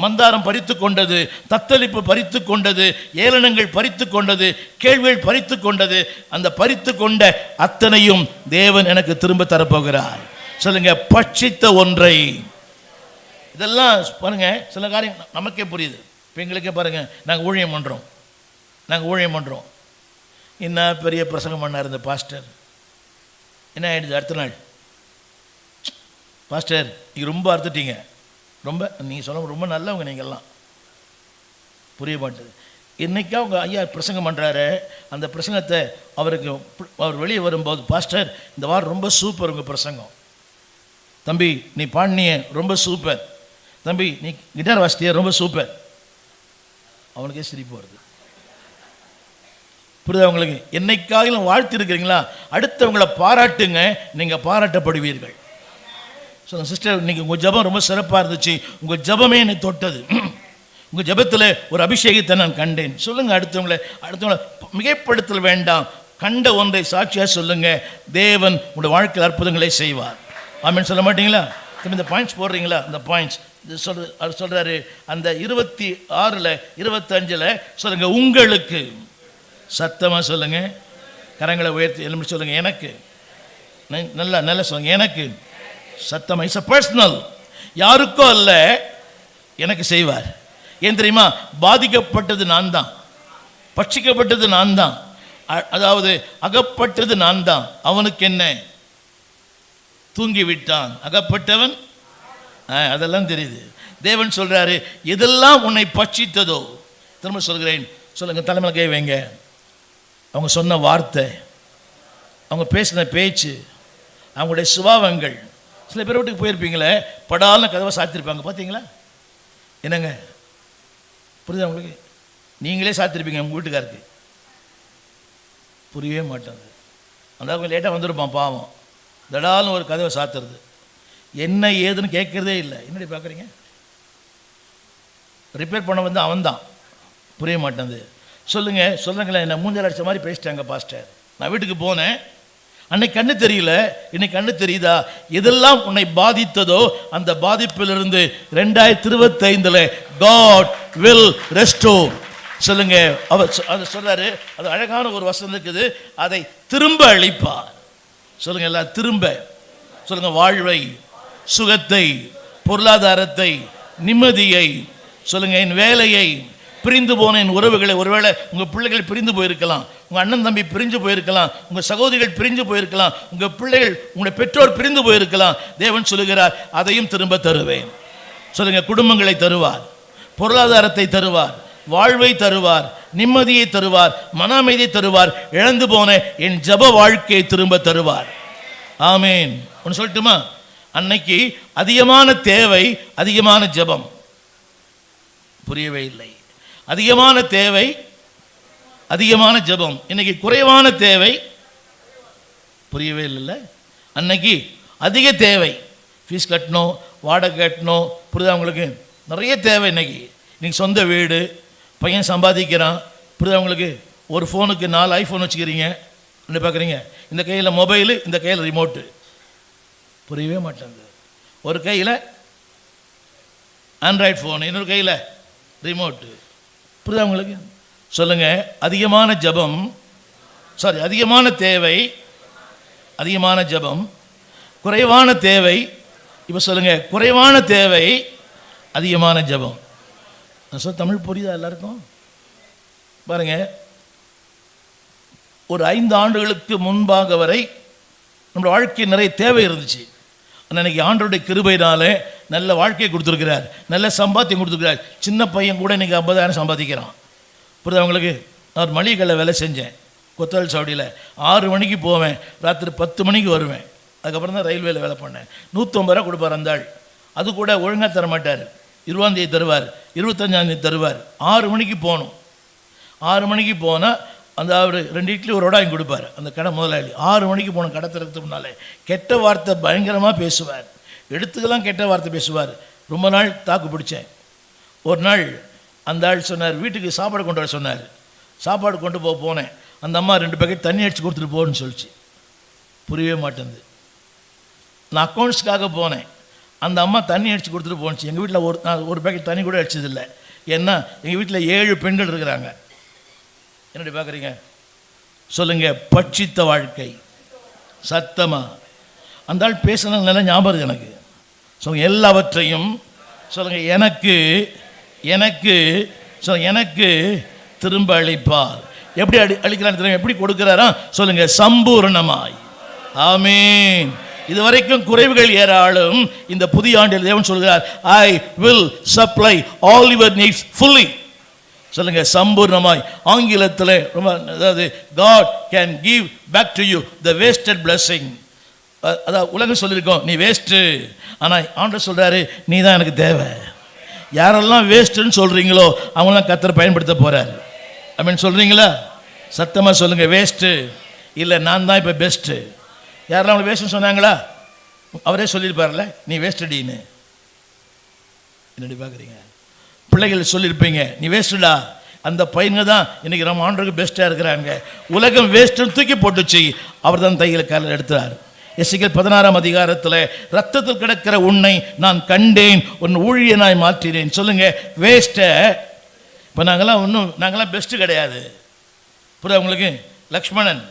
மந்தாரம் பறித்து கொண்டது, தத்தளிப்பு பறித்து கொண்டது, ஏளனங்கள் பறித்து கொண்டது, கேள்விகள் பறித்து கொண்டது, அந்த பறித்து கொண்ட அத்தனையும் தேவன் எனக்கு திரும்ப தரப்போகிறார். சொல்லுங்க, பட்சித்த ஒன்றை. இதெல்லாம் பாருங்க, சில காரியம் நமக்கே புரியுது. இப்போ எங்களுக்கே பாருங்க, நாங்கள் ஊழியம் பண்ணுறோம். என்ன பெரிய பிரசங்கம் பண்ணார் இந்த பாஸ்டர், என்ன ஆயிடுது அடுத்த நாள், பாஸ்டர் நீங்கள் ரொம்ப அறுத்துட்டீங்க, ரொம்ப நீங்கள் சொல்ல ரொம்ப நல்லவங்க, நீங்கள்லாம் புரிய மாட்டேது. என்னைக்கா அவங்க ஐயா பிரசங்கம் பண்ணுறாரு, அந்த பிரசங்கத்தை அவர் வெளியே வரும்போது, பாஸ்டர் இந்த வாரம் ரொம்ப சூப்பர் உங்கள் பிரசங்கம், தம்பி நீ பாடினிய ரொம்ப சூப்பர், தம்பி நீ கிட்டார் வாசித்திய ரொம்ப சூப்பர், அவனுக்கே சிரிப்பு வருது. புரியுதா உங்களுக்கு? என்னைக்காக வாழ்த்து இருக்கிறீங்களா, அடுத்தவங்களை பாராட்டுங்க, நீங்கள் பாராட்டப்படுவீர்கள். சொல்லுங்கள் சிஸ்டர், இன்னைக்கு உங்கள் ஜபம் ரொம்ப சிறப்பாக இருந்துச்சு, உங்கள் ஜபமே என்னை தொட்டது, உங்கள் ஜபத்தில் ஒரு அபிஷேகத்தை நான் கண்டேன். சொல்லுங்கள் அடுத்தவங்களை மிகைப்படுத்தல் வேண்டாம், கண்ட ஒன்றை சாட்சியாக சொல்லுங்கள். தேவன் உங்களுடைய வாழ்க்கையில் அற்புதங்களை செய்வார். ஆமென் சொல்ல மாட்டீங்களா? இந்த பாயிண்ட்ஸ் போடுறீங்களா? அந்த பாயிண்ட்ஸ் அவர் சொல்கிறாரு அந்த 26, 25 சொல்லுங்கள். உங்களுக்கு சத்தமாக சொல்லுங்கள், கரங்களை உயர்த்தி எழுப்பி சொல்லுங்கள். எனக்கு நல்லா சொல்லுங்கள். எனக்கு சத்தமாக. இட்ஸ் பர்சனல், யாருக்கோ அல்ல, எனக்கு செய்வார். ஏன் தெரியுமா? பாதிக்கப்பட்டது நான் தான், பட்சிக்கப்பட்டது நான் தான், அதாவது அகப்பட்டது நான் தான். அவனுக்கு என்ன? தூங்கி விட்டான், அகப்பட்டவன் அதெல்லாம் தெரியுது. தேவன் சொல்றாரு, எதெல்லாம் உன்னை பட்சித்ததோ, திரும்ப சொல்கிறேன், சொல்லுங்க தலைமையில் கை வைங்க. அவங்க சொன்ன வார்த்தை, அவங்க பேசின பேச்சு, அவங்களுடைய சுபாவங்கள். சில பேர் வீட்டுக்கு போயிருப்பீங்களே, படாலும் கதவை சாத்திருப்பாங்க, பார்த்தீங்களா? என்னங்க புரியுதா உங்களுக்கு? நீங்களே சாத்திருப்பீங்க உங்கள் வீட்டுக்காருக்கு, புரியவே மாட்டாங்க. அந்த அவங்க லேட்டாக வந்துருப்பான் பாவம், தடாலும் ஒரு கதவை சாத்துறது, என்ன ஏதுன்னு கேட்குறதே இல்லை. என்னடி பார்க்குறீங்க? ரிப்பேர் பண்ண வந்து அவன் தான், புரிய மாட்டேங்குது. சொல்லுங்களேன், என்ன மூஞ்சல் அடித்த மாதிரி பேசிட்டாங்க பாஸ்டர். நான் வீட்டுக்கு போனேன், அன்னைக்கு கண்ணு தெரியல, இன்னைக்கு கண்ணு தெரியுதா? எதெல்லாம் உன்னை பாதித்ததோ அந்த பாதிப்பிலிருந்து 2025 God will restore. சொல்லுங்க. அவர் சொல்றாரு, அது அழகான ஒரு வசனம் இருக்குது, அதை திரும்ப அளிப்பார். சொல்லுங்க எல்லாம் திரும்ப சொல்லுங்க. வாழ்வை, சுகத்தை, பொருளாதாரத்தை, நிம்மதியை, சொல்லுங்க என் வேலையை, பிரிந்து போன என் உறவுகளை. ஒருவேளை உங்கள் பிள்ளைகள் பிரிந்து போயிருக்கலாம், உங்கள் அண்ணன் தம்பி பிரிஞ்சு போயிருக்கலாம், உங்கள் சகோதரிகள் பிரிஞ்சு போயிருக்கலாம், உங்கள் பிள்ளைகள், உங்களுடைய பெற்றோர் பிரிந்து போயிருக்கலாம். தேவன் சொல்லுகிறார், அதையும் திரும்ப தருவேன். சொல்லுங்க. குடும்பங்களை தருவார், பொருளாதாரத்தை தருவார், வாழ்வை தருவார், நிம்மதியை தருவார், மன அமைதியை தருவார், இழந்து போன என் ஜப வாழ்க்கையை திரும்ப தருவார். ஆமேன். ஒன்று சொல்லட்டுமா? அன்னைக்கு அதிகமான தேவை, அதிகமான ஜபம், புரியவே இல்லை. அதிகமான தேவை, அதிகமான ஜபம். இன்னைக்கு குறைவான தேவை, புரியவே இல்லை. அன்னைக்கு அதிக தேவை, ஃபீஸ் கட்டணும், வாடகை கட்டணும், புரியுதா உங்களுக்கு? நிறைய தேவை. இன்னைக்கு நீங்கள் சொந்த வீடு, பையன் சம்பாதிக்கிறான், புரியுதா உங்களுக்கு? ஒரு ஃபோனுக்கு 4 ஐஃபோன் வச்சுக்கிறீங்க, என்ன பார்க்குறீங்க? இந்த கையில் மொபைலு, இந்த கையில் ரிமோட்டு, புரியவே மாட்டேங்குது. ஒரு கையில் ஆண்ட்ராய்டு ஃபோனு, இன்னொரு கையில் ரிமோட்டு, புரியுதா உங்களுக்கு? சொல்லுங்கள். அதிகமான ஜபம், அதிகமான தேவை, அதிகமான ஜபம், குறைவான தேவை. இப்போ சொல்லுங்கள், குறைவான தேவை, அதிகமான ஜபம். தமிழ் புரியுதா எல்லாருக்கும்? பாருங்க, ஒரு 5 ஆண்டுகளுக்கு முன்பாக வரை நம்மளோட வாழ்க்கை நிறைய தேவை இருந்துச்சு. அன்னைக்கு ஆண்டவருடைய கிருபையினாலே நல்ல வாழ்க்கையை கொடுத்துருக்கிறார், நல்ல சம்பாத்தியம் கொடுத்துருக்கிறார். சின்ன பையன் கூட இன்றைக்கி 50,000 சம்பாதிக்கிறான், புரியுது அவங்களுக்கு? நான் மளிகை கடையில் வேலை செஞ்சேன், கொத்தல் சாவடியில். 6 மணிக்கு போவேன், ராத்திரி 10 மணிக்கு வருவேன். அதுக்கப்புறம் தான் ரயில்வேயில் வேலை பண்ணேன். 150 ரூபா கொடுப்பார் அந்த ஆள். அது கூட ஒழுங்காக தர மாட்டார். 20ஆம் தருவார், 25ஆம் தருவார். 6 மணிக்கு போகணும். 6 மணிக்கு போனால் அந்த அவர் 2 இட்லி ஒரு வடை வாங்கி கொடுப்பார் அந்த கடை முதலாளி. 6 மணிக்கு போன கடை திறக்கிறதுக்கு முன்னாலே கெட்ட வார்த்தை பயங்கரமாக பேசுவார், எடுத்துக்கெல்லாம் கெட்ட வார்த்தை பேசுவார். ரொம்ப நாள் தாக்கு பிடிச்சேன். ஒரு நாள் அந்த ஆள் சொன்னார், வீட்டுக்கு சாப்பாடு கொண்டு வர சொன்னார். சாப்பாடு கொண்டு போனேன். அந்த அம்மா 2 பேக்கெட் தண்ணி அடித்து கொடுத்துட்டு போகணுன்னு சொல்லிச்சு. புரியவே மாட்டேங்குது. நான் அக்கௌண்ட்ஸ்க்காக போனேன், அந்த அம்மா தண்ணி அடித்து கொடுத்துட்டு போணுச்சு. எங்கள் வீட்டில் நான் ஒரு பேக்கெட் தண்ணி கூட அடிச்சதில்லை. ஏன்னா எங்கள் வீட்டில் 7 பெண்கள் இருக்கிறாங்க. என்னடி பார்க்குறீங்க? சொல்லுங்கள். பட்சித்த வாழ்க்கை, சத்தமாக. அந்த ஆள் பேசின நல்லா ஞாபகம் இருக்குது எனக்கு. சொல்லுங்கள். எல்லாவற்றையும் சொல்லுங்கள் எனக்கு எனக்கு சொல்லுங்கள் எனக்கு திரும்ப அளிப்பார். எப்படி அளிக்கிறான்னு தெரியும், எப்படி கொடுக்குறாரா? சொல்லுங்கள். சம்பூர்ணமாய். ஆமீன். இதுவரைக்கும் குறைவுகள் ஏறாலும் இந்த புதிய ஆண்டில் தேவன் சொல்கிறார், I will supply all your needs fully. சொல்லுங்க, சம்பூர்ணமாய். ஆங்கிலத்தில் ரொம்ப, அதாவது God can give back to you the wasted blessing. அதாவது உலகம் சொல்லியிருக்கோம் நீ வேஸ்ட்டு, ஆனால் ஆண்டவர் சொல்கிறாரு நீ தான் எனக்கு தேவை. யாரெல்லாம் வேஸ்ட்டுன்னு சொல்கிறீங்களோ அவங்களாம் கர்த்தர் பயன்படுத்த போகிறார். அப்படின்னு சொல்கிறீங்களா? சத்தமாக சொல்லுங்கள், வேஸ்ட்டு இல்லை, நான் தான் இப்போ பெஸ்ட்டு. யாரெல்லாம் அவங்களை வேஸ்ட்டுன்னு சொன்னாங்களா? அவரே சொல்லியிருப்பார்ல, நீ வேஸ்டடின்னு. என்னடி பார்க்குறீங்க? பிள்ளைகள் சொல்லியிருப்பீங்க நீ வேஸ்ட்டுடா. அந்த பையனுங்க தான் இன்றைக்கி நம்ம ஆண்டவருக்கு பெஸ்ட்டாக இருக்கிறாங்க. உலகம் வேஸ்ட்டுன்னு தூக்கி போட்டுச்சு, அவர் தான் தையில் காலில் எடுத்தார். எசேக்கியேல் 16ஆம் அதிகாரத்தில், ரத்தத்தில் கிடக்கிற உன்னை நான் கண்டேன், உன் ஊழியனாய் மாற்றினேன். சொல்லுங்கள், வேஸ்ட்டை. இப்போ நாங்களாம் பெஸ்ட்டு கிடையாது. புரியுது உங்களுக்கு? லக்ஷ்மணன்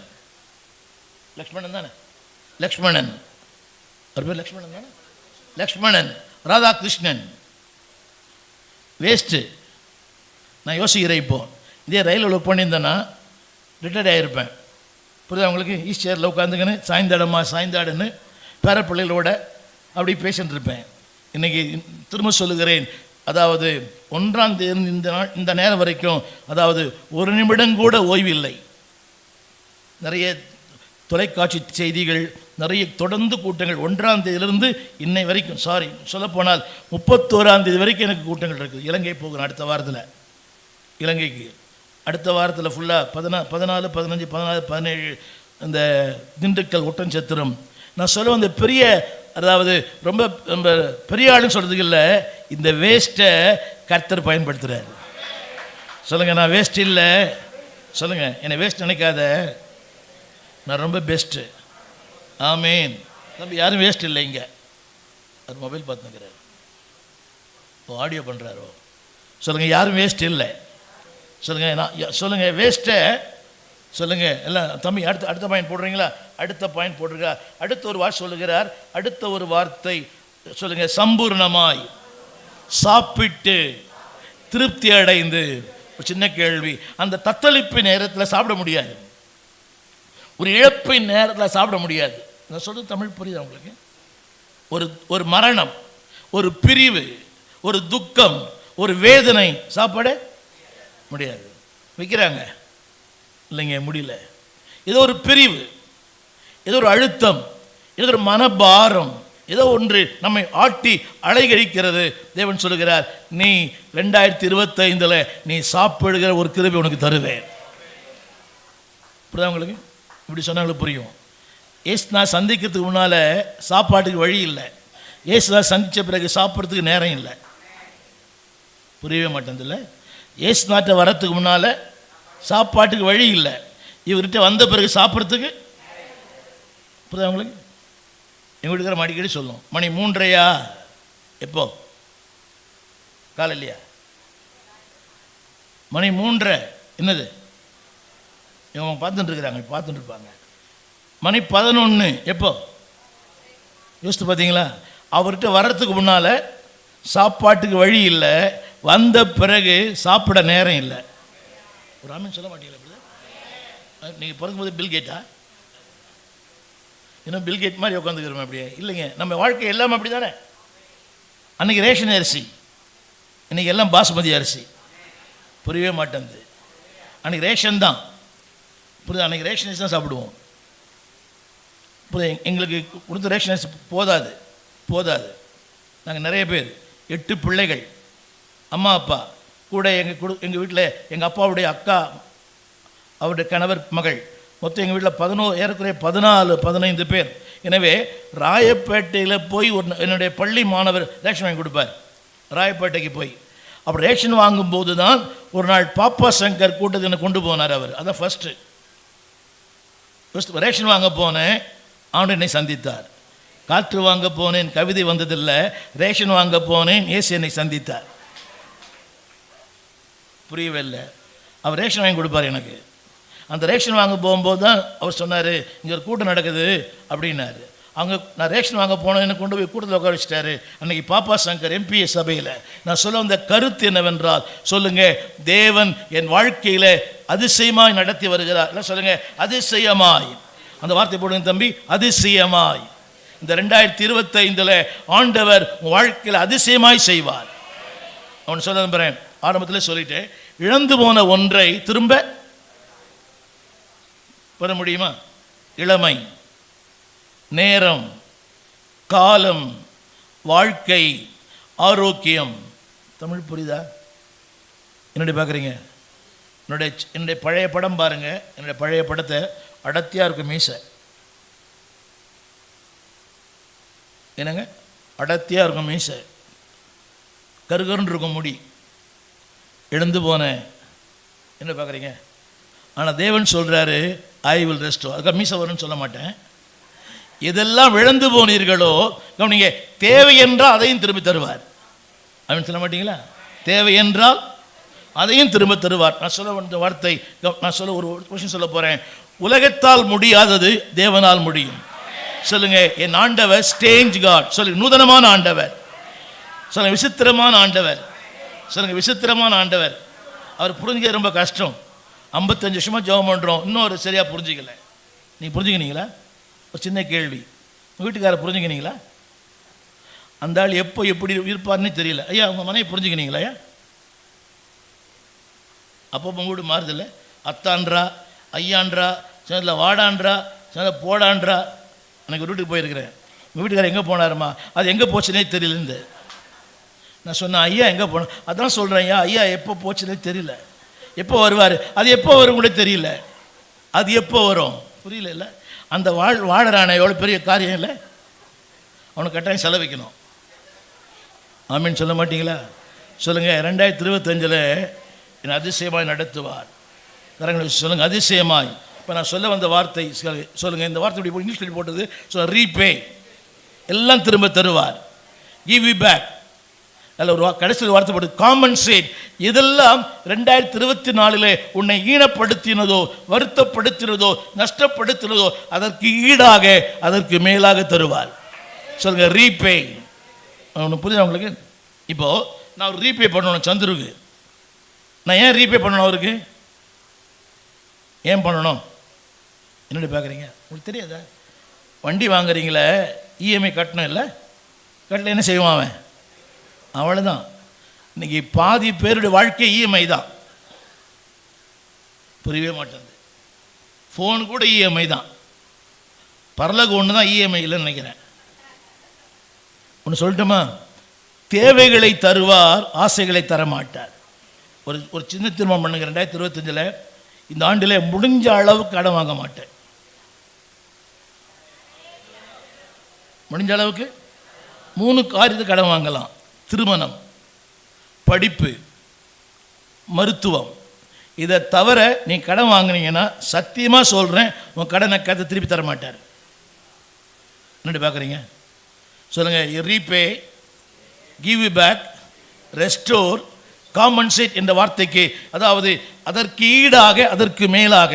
தானே? லக்ஷ்மணன் அவர் பேர் லக்ஷ்மணன் தானே? லக்ஷ்மணன், ராதாகிருஷ்ணன் வேஸ்ட்டு. நான் யோசிக்கிறேன், இப்போ இதே ரயில் ஒர்க் பண்ணியிருந்தேன்னா ரிட்டையர்ட் ஆகிருப்பேன். புரியுதா உங்களுக்கு? ஈஸ்டரில் உட்காந்துக்கின்னு சாய்ந்தாடுன்னு பேர பிள்ளைகளோட அப்படி பேசிட்டு இருப்பேன். இன்றைக்கி திரும்ப சொல்லுகிறேன், அதாவது 1ஆம் தேதி இந்த நேரம் வரைக்கும், அதாவது ஒரு நிமிடம் கூட ஓய்வு இல்லை. நிறைய தொலைக்காட்சி செய்திகள், நிறைய தொடர்ந்து கூட்டங்கள். 1ஆம் தேதியிலிருந்து இன்னை வரைக்கும், சொல்லப்போனால் 31ஆம் தேதி வரைக்கும் எனக்கு கூட்டங்கள் இருக்குது. இலங்கை போகிறேன் அடுத்த வாரத்தில். இலங்கைக்கு அடுத்த வாரத்தில் ஃபுல்லாக 14, 15, 16, 17 இந்த திண்டுக்கல், ஒட்டன்சத்திரம். நான் சொல்ல அந்த பெரிய, அதாவது ரொம்ப ரொம்ப பெரிய ஆளுன்னு சொல்கிறதுக்கு இல்லை, இந்த வேஸ்ட்டை கர்த்தர் பயன்படுத்துகிறார். சொல்லுங்கள், நான் வேஸ்ட் இல்லை. சொல்லுங்கள், என்னை வேஸ்ட் நினைக்காத, நான் ரொம்ப பெஸ்ட்டு. ஆமீன். நம்ம யாரும் வேஸ்ட் இல்லை. இங்கே அது மொபைல் பார்த்துக்கிறார், ஆடியோ பண்ணுறாரோ. சொல்லுங்கள், யாரும் வேஸ்ட் இல்லை. சொல்லுங்கள், நான் சொல்லுங்கள் வேஸ்ட்டை. சொல்லுங்கள் எல்லாம். தம்பி, அடுத்த பாயிண்ட் போடுறீங்களா? அடுத்த பாயிண்ட் போட்டிருக்கா? அடுத்த ஒரு வார்த்தை சொல்லுகிறார். அடுத்த ஒரு வார்த்தை சொல்லுங்கள், சம்பூர்ணமாய் சாப்பிட்டு திருப்தி அடைந்து. ஒரு சின்ன கேள்வி, அந்த தத்தளிப்பு நேரத்தில் சாப்பிட முடியாது, ஒரு இழப்பின் நேரத்தில் சாப்பிட முடியாது. நான் சொல்கிறது தமிழ் புரியுது உங்களுக்கு? ஒரு மரணம், ஒரு பிரிவு, ஒரு துக்கம், ஒரு வேதனை சாப்பாட முடியாது. வைக்கிறாங்க இல்லைங்க, முடியல. ஏதோ ஒரு பிரிவு, ஏதோ ஒரு அழுத்தம், ஏதோ ஒரு மனபாரம், ஏதோ ஒன்று நம்மை ஆட்டி அலைகழிக்கிறது. தேவன் சொல்லுகிறார், நீ 2025 நீ சாப்பிடுகிற ஒரு கிருபை உனக்கு தருவேன். புரியுதா உங்களுக்கு? இப்படி சொன்னாங்களுக்கு புரியும். ஏசுநாள் சந்திக்கிறதுக்கு முன்னால் சாப்பாட்டுக்கு வழி இல்லை. ஏசுநாள் சந்தித்த பிறகு சாப்பிட்றதுக்கு நேரம் இல்லை. புரியவே மாட்டேன்ல. ஏசுநாட்டை வரத்துக்கு முன்னால் சாப்பாட்டுக்கு வழி இல்லை, இவர்கிட்ட வந்த பிறகு சாப்பிட்றதுக்கு. புரியுதா உங்களுக்கு? எங்கள் வீட்டுக்கார அடிக்கடி சொல்லும், மணி 3:30 எப்போ காலையிலையா? மணி 3:30 என்னது? இவங்க பார்த்துட்டு இருக்கிறாங்க, பார்த்துட்டு இருப்பாங்க. மணி 11 எப்போ? யோசித்து பார்த்தீங்களா? அவர்கிட்ட வர்றதுக்கு முன்னால் சாப்பாட்டுக்கு வழி இல்லை, வந்த பிறகு சாப்பிட நேரம் இல்லை. ஒரு ஆமீன் சொல்ல மாட்டீங்களா? நீங்கள் பிறக்கும்போது பில்கேட்டா? இன்னும் பில்கேட் மாதிரி உட்காந்துக்கிறோம் அப்படியே? இல்லைங்க, நம்ம வாழ்க்கை எல்லாமே அப்படி தானே. அன்றைக்கி ரேஷன் அரிசி, இன்றைக்கி எல்லாம் பாசுமதி அரிசி. புரியவே மாட்டேங்குது. அன்றைக்கி ரேஷன் தான். புரியுது? அன்றைக்கி ரேஷன் அரிசி தான் சாப்பிடுவோம். புரியுது? எங்களுக்கு கொடுத்த ரேஷன் அரிசி போதாது. நாங்கள் நிறைய பேர், 8 பிள்ளைகள், அம்மா அப்பா கூட. எங்கள் வீட்டில் எங்கள் அப்பாவுடைய அக்கா, அவருடைய கணவர், மகள், மொத்தம் எங்கள் வீட்டில் ஏறக்குறைய 14-15 பேர். எனவே ராயப்பேட்டையில் போய் என்னுடைய பள்ளி மாணவர் ரேஷன் வாங்கி கொடுப்பார். ராயப்பேட்டைக்கு போய் அப்படி ரேஷன் வாங்கும்போது தான் ஒரு நாள் பாப்பா சங்கர் கூட்டத்தை கொண்டு போனார் அவர். அதான் ஃபஸ்ட்டு ரேஷன் வாங்க போனேன், ஆண்டு என்னை சந்தித்தார். காற்று வாங்க போனேன், கவிதை வந்ததில்லை. ரேஷன் வாங்க போனேன், இயேசு என்னை சந்தித்தார். புரியவே இல்லை. அவர் ரேஷன் வாங்கி கொடுப்பார் எனக்கு. அந்த ரேஷன் வாங்க போகும்போது தான் அவர் சொன்னார், இங்கே ஒரு கூட்டம் நடக்குது அப்படின்னாரு. நான் ரேஷன் வாங்க போனேன்னு கொண்டு போய் கூட்டத்தில் உட்கார வச்சிட்டாரு. அன்றைக்கி பாப்பா சங்கர் எம்பிஎஸ் சபையில். நான் சொல்ல வந்த கருத்து என்னவென்றால், சொல்லுங்கள், தேவன் என் வாழ்க்கையில் அதிசயமாய் நடத்தி வருகிறார். என்ன சொல்லுங்கள்? அதிசயமாய். அந்த வார்த்தை போடுங்க தம்பி, அதிசயமாய். இந்த 2025 ஆண்டவர் உன் வாழ்க்கையில் அதிசயமாய் செய்வார். அவன் சொல்ல நம்புகிறேன். ஆரம்பத்தில் சொல்லிட்டேன், இழந்து போன ஒன்றை திரும்ப பெற முடியுமா? இளமை, நேரம், காலம், வாழ்க்கை, ஆரோக்கியம். தமிழ் புரியுதா? என்னுடைய பார்க்குறீங்க? என்னுடைய பழைய படம் பாருங்க. என்னுடைய பழைய படத்தை அடர்த்தியாக இருக்கும் மீசை. என்னங்க? அடர்த்தியாக இருக்கும் மீசை, கருகருன்னு இருக்கும் முடி. இழந்து போனேன். என்ன பார்க்குறீங்க? ஆனால் தேவன் சொல்கிறாரு, ஐ வில் ரெஸ்டோ. அதுக்காக மீசை வரும்னு சொல்ல மாட்டேன். இதெல்லாம் இழந்து போனீர்களோ கவனிங்க, தேவை என்றால் அதையும் திரும்பி தருவார். அப்படின்னு சொல்ல மாட்டீங்களா? தேவை என்றால் அதையும் திரும்ப தருவார். நான் சொல்ல வந்த வார்த்தை, நான் சொல்ல ஒரு கொஸ்டின் சொல்ல போகிறேன். உலகத்தால் முடியாதது தேவனால் முடியும். சொல்லுங்க, என் ஆண்டவர் ஸ்டேஞ்ச் காட். சொல்லுங்க, நூதனமான ஆண்டவர். சொல்லுங்க, விசித்திரமான ஆண்டவர். சொல்லுங்க, விசித்திரமான ஆண்டவர். அவர் புரிஞ்சுக்க ரொம்ப கஷ்டம். 55 வருஷமாக ஜெபம் பண்ணுறோம், இன்னும் ஒரு சரியாக புரிஞ்சிக்கல. நீங்கள் புரிஞ்சுக்கினீங்களா? ஒரு சின்ன கேள்வி, உங்கள் வீட்டுக்காரர் புரிஞ்சுக்கினீங்களா? அந்த ஆள் எப்போ எப்படி இருப்பார்னு தெரியல. ஐயா, உங்கள் மனைவி புரிஞ்சுக்கினீங்களா? ஐயா, அப்போ உங்கள் வீடு மாறுதில்லை. அத்தான்றா, ஐயான்றா, சில வாடான்றா, சில போடான்றா. எனக்கு ஒரு வீட்டுக்கு போயிருக்கிறேன். உங்கள் வீட்டுக்காரர் எங்கே போனாருமா? அது எங்கே போச்சுனே தெரியலேருந்து. நான் சொன்னேன், ஐயா எங்கே போனோம்? அதான் சொல்கிறேன், ஐயா எப்போ போச்சுனே தெரியல. எப்போ வருவார்? அது எப்போ வரும் கூட தெரியல. அது எப்போ வரும் புரியல. இல்லை, அந்த வாழறான எவ்வளோ பெரிய காரியம் இல்லை. அவனுக்கு கட்டாயம் செலவிக்கணும். ஆமீன் சொல்ல மாட்டீங்களா? சொல்லுங்கள், 2025 என்னை அதிசயமாய் நடத்துவார். கரங்களை சொல்லுங்கள், அதிசயமாய். இப்போ நான் சொல்ல வந்த வார்த்தை சொல்லுங்கள், இந்த வார்த்தை இப்படி இங்கிலீஷ் போட்டது. சொல்ல, ரீபே, எல்லாம் திரும்ப தருவார். Give you back. அதில் ஒரு கடைசி வார்த்தை போட்டு காம்பன்சேட். இதெல்லாம் 2024 உன்னை ஈனப்படுத்தினதோ, வருத்தப்படுத்தினதோ, நஷ்டப்படுத்தினதோ அதற்கு ஈடாக, அதற்கு மேலாக தருவார். சொல்லுங்க, ரீபே. ஒன்று புரியுதா உங்களுக்கு? இப்போது நான் ஒரு ரீபே பண்ணணும் சந்துருக்கு. நான் ஏன் ரீபே பண்ணணும் அவருக்கு? ஏன் பண்ணணும்? என்னடி பார்க்குறீங்க? உங்களுக்கு தெரியாதா? வண்டி வாங்குறீங்களே, இஎம்ஐ கட்டணும் இல்லை? கட்டல என்ன செய்வான் அவன்? அவ்வளோதான். இன்றைக்கி பாதி பேருடைய வாழ்க்கை இஎம்ஐ தான். புரியவே மாட்டேங்குது. ஃபோன் கூட இஎம்ஐ தான். பரலோகம் ஒன்று தான் இஎம்ஐ இல்லைன்னு நினைக்கிறேன். ஒன்று சொல்லட்டுமா? தேவைகளை தருவார், ஆசைகளை தரமாட்டார். ஒரு சின்ன திருமணம் பண்ணுங்க. 2025 இந்த ஆண்டில் முடிஞ்ச அளவுக்கு கடன் வாங்க மாட்டேன். முடிஞ்ச அளவுக்கு 3 காரியத்துக்கு கடன் வாங்கலாம். திருமணம், படிப்பு, மருத்துவம். இதை தவிர நீ கடன் வாங்கினீங்கன்னா சத்தியமாக சொல்கிறேன், உன் கடனை கதை திருப்பி தர மாட்டார். என்னடி பார்க்குறீங்க? சொல்லுங்கள், repay, give you back, restore, compensate என்ற வார்த்தைக்கு, அதாவது அதற்கு ஈடாக, அதற்கு மேலாக.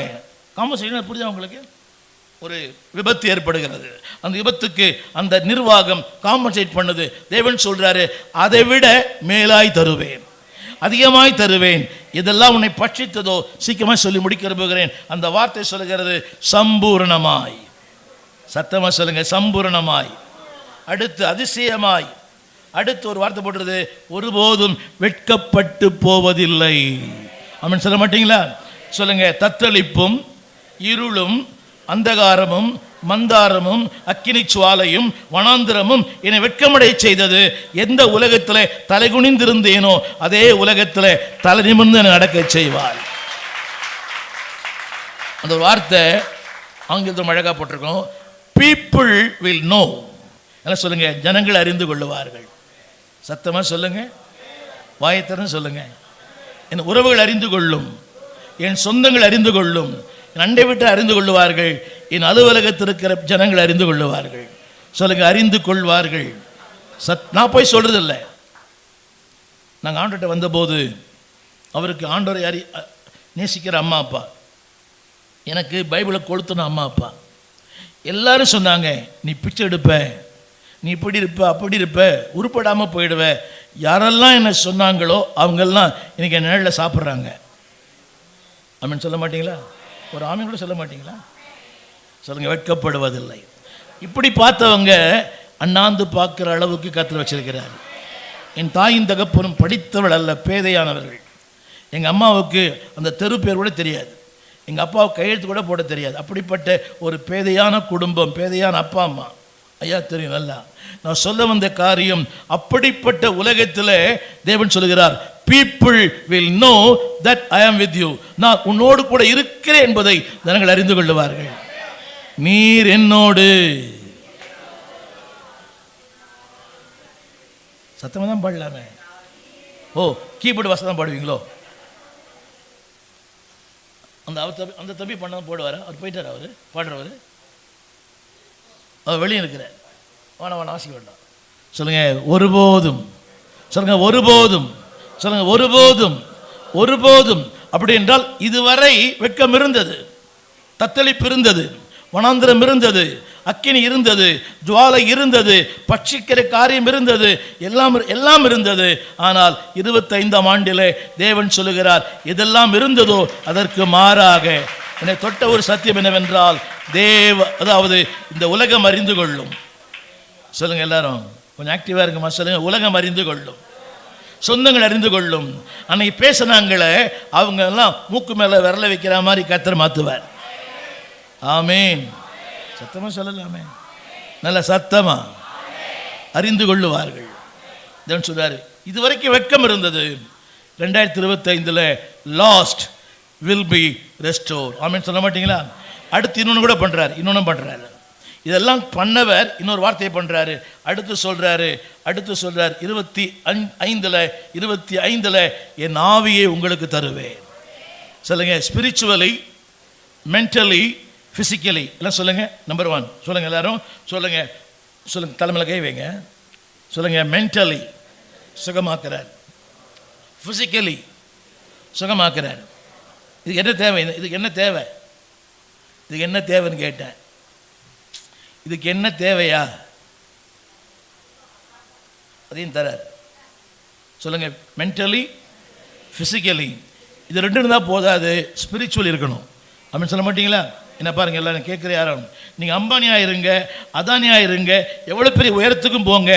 காம்பன்சேட் புரியுதா உங்களுக்கு? ஒரு விபத்து ஏற்படுகிறது, அந்த விபத்துக்கு அந்த நிர்வாகம் காம்பன்சேட் பண்ணுது. தேவன் சொல்றாரு, அதை விட மேலாய் தருவேன், அதிகமாய் தருவேன். இதெல்லாம் உன்னை பட்சித்ததோ, சீக்கிரமாக சொல்லி முடிக்க விரும்புகிறேன். அந்த வார்த்தை சொல்லுகிறது சம்பூர்ணமாய். சத்தமாக சொல்லுங்க, சம்பூர்ணமாய். அடுத்து அதிசயமாய். அடுத்து ஒரு வார்த்தை போடுறது, ஒருபோதும் வெட்கப்பட்டு போவதில்லை. அவன் சொல்ல மாட்டீங்களா? சொல்லுங்க, தத்தளிப்பும் இருளும் அந்தகாரமும் மந்தாரமும் அக்கினி சுவாலையும் வனாந்திரமும் என்னை வெட்கமடை செய்தது. எந்த உலகத்தில் தலைகுனிந்திருந்தேனோ அதே உலகத்தில் தலை நிமிர்ந்து நடக்க செய்வார். அந்த வார்த்தை ஆங்கிலத்தில் அழகாக போட்டிருக்கோம், பீப்புள் வில் நோ. என்ன சொல்லுங்க? ஜனங்கள் அறிந்து கொள்ளுவார்கள். சத்தமாக சொல்லுங்க, வாயத்திறன்னு சொல்லுங்க. என் உறவுகள் அறிந்து கொள்ளும், என் சொந்தங்கள் அறிந்து கொள்ளும், என் அண்டை விட்டு அறிந்து கொள்ளுவார்கள், என் அலுவலகத்தில் இருக்கிற ஜனங்கள் அறிந்து கொள்ளுவார்கள். சொல்லுங்க, அறிந்து கொள்வார்கள். நான் போய் சொல்றதில்லை. நாங்கள் ஆண்டவர்கிட்ட வந்தபோது அவருக்கு ஆண்டவரை நேசிக்கிற அம்மா அப்பா, எனக்கு பைபிளை கொளுத்துன அம்மா அப்பா எல்லாரும் சொன்னாங்க, நீ பிச்சை எடுப்ப, நீ இப்படி இருப்ப, அப்படி இருப்ப, உருப்படாமல் போயிடுவ. யாரெல்லாம் என்ன சொன்னாங்களோ அவங்கெல்லாம் இன்னைக்கு என் நிழலில் சாப்பிட்றாங்க. ஆமீன் சொல்ல மாட்டீங்களா? ஒரு ஆமீன் கூட சொல்ல மாட்டீங்களா? சொல்லுங்க, வெட்கப்படுவதில்லை. இப்படி பார்த்தவங்க அண்ணாந்து பார்க்குற அளவுக்கு கர்த்தர் வச்சிருக்கிறார். என் தாயின் தகப்பனும் படித்தவள் அல்ல, பேதையானவர்கள். எங்கள் அம்மாவுக்கு அந்த தெரு பேர் கூட தெரியாது, எங்கள் அப்பாவுக்கு கையெழுத்து கூட போட தெரியாது. அப்படிப்பட்ட ஒரு பேதையான குடும்பம், பேதையான அப்பா அம்மா. ஐயா தெரியும் நல்லா. நான் சொல்ல வந்த காரியம், அப்படிப்பட்ட உலகத்தில் தேவன் சொல்கிறார், people will know that I am with you. நான் உன்னோடு கூட இருக்கிறேன் என்பதை ஜனங்கள் அறிந்து கொள்வார்கள். நீர் என்னோடு. சத்தமாக தான் பாடலாமே. ஓ, கீபோர்டு வாசம் தான் பாடுவீங்களோ? அந்த தம்பி பண்ண போடுவார். அவர் போயிட்டார், அவர் பாடுறவர். அவர் வெளியே இருக்கிறார். வான ஆசை வேண்டாம். சொல்லுங்க ஒருபோதும். சொல்லுங்க ஒருபோதும். சொல்லுங்க ஒருபோதும். ஒருபோதும். அப்படி என்றால் இதுவரை வெட்கம் இருந்தது, தத்தளிப்பு இருந்தது, வனாந்திரம் இருந்தது, அக்கினி இருந்தது, ஜுவாலை இருந்தது, பட்சிக்கிற காரியம் இருந்தது, எல்லாம் இருந்தது. ஆனால் 25ஆம் ஆண்டிலே தேவன் சொல்லுகிறார், எதெல்லாம் இருந்ததோ அதற்கு மாறாக என்னை தொட்ட ஒரு சத்தியம் என்னவென்றால், அதாவது இந்த உலகம் அறிந்து கொள்ளும். சொல்லுங்க எல்லாரும் கொஞ்சம் ஆக்டிவா இருக்குமா? சொல்லுங்க உலகம் அறிந்து கொள்ளும், சொந்தங்கள் அறிந்து கொள்ளும். அன்னைக்கு பேசினாங்களே அவங்க எல்லாம் மூக்கு மேல விரல வைக்கிற மாதிரி கர்த்தர் மாத்துவார். ஆமீன். சத்தமா சொல்லலாமே, நல்ல சத்தமா. அறிந்து கொள்ளுவார்கள். தேவன் சொல்றாரு, இதுவரைக்கும் வெட்கம் இருந்தது, 2025 லாஸ்ட் வில் பி ரெஸ்டோர். ஆமீன் சொல்ல மாட்டீங்களா? அடுத்து இன்னொன்று கூட பண்றாரு, இன்னொன்னும் பண்றாரு. இதெல்லாம் பண்ணவர் இன்னொரு வார்த்தையை பண்றாரு. அடுத்து சொல்றாரு 25 என் ஆவியை உங்களுக்கு தருவேன். சொல்லுங்க ஸ்பிரிச்சுவலி, மென்டலி, பிசிக்கலி எல்லாம் சொல்லுங்க. நம்பர் 1 சொல்லுங்க எல்லாரும். சொல்லுங்க சொல்லுங்க, தலைமையில கை வைங்க. சொல்லுங்க மென்டலி சுகமாக்குறார், பிசிக்கலி சுகமாக்குறார். இதுக்கு என்ன தேவை? இதுக்கு என்ன தேவை? இதுக்கு என்ன தேவைன்னு கேட்டேன். இதுக்கு என்ன தேவையா? அதையும் தரார். சொல்லுங்க மென்டலி, பிசிக்கலி. இது ரெண்டு இருந்தால் போதாது, ஸ்பிரிச்சுவல் இருக்கணும். அப்படின்னு சொல்ல மாட்டீங்களா? என்ன பாருங்க, எல்லாரும் கேட்குற யாரும், நீங்கள் அம்பானியா இருங்க, அதானியா இருங்க, எவ்வளோ பெரிய உயரத்துக்கும் போங்க,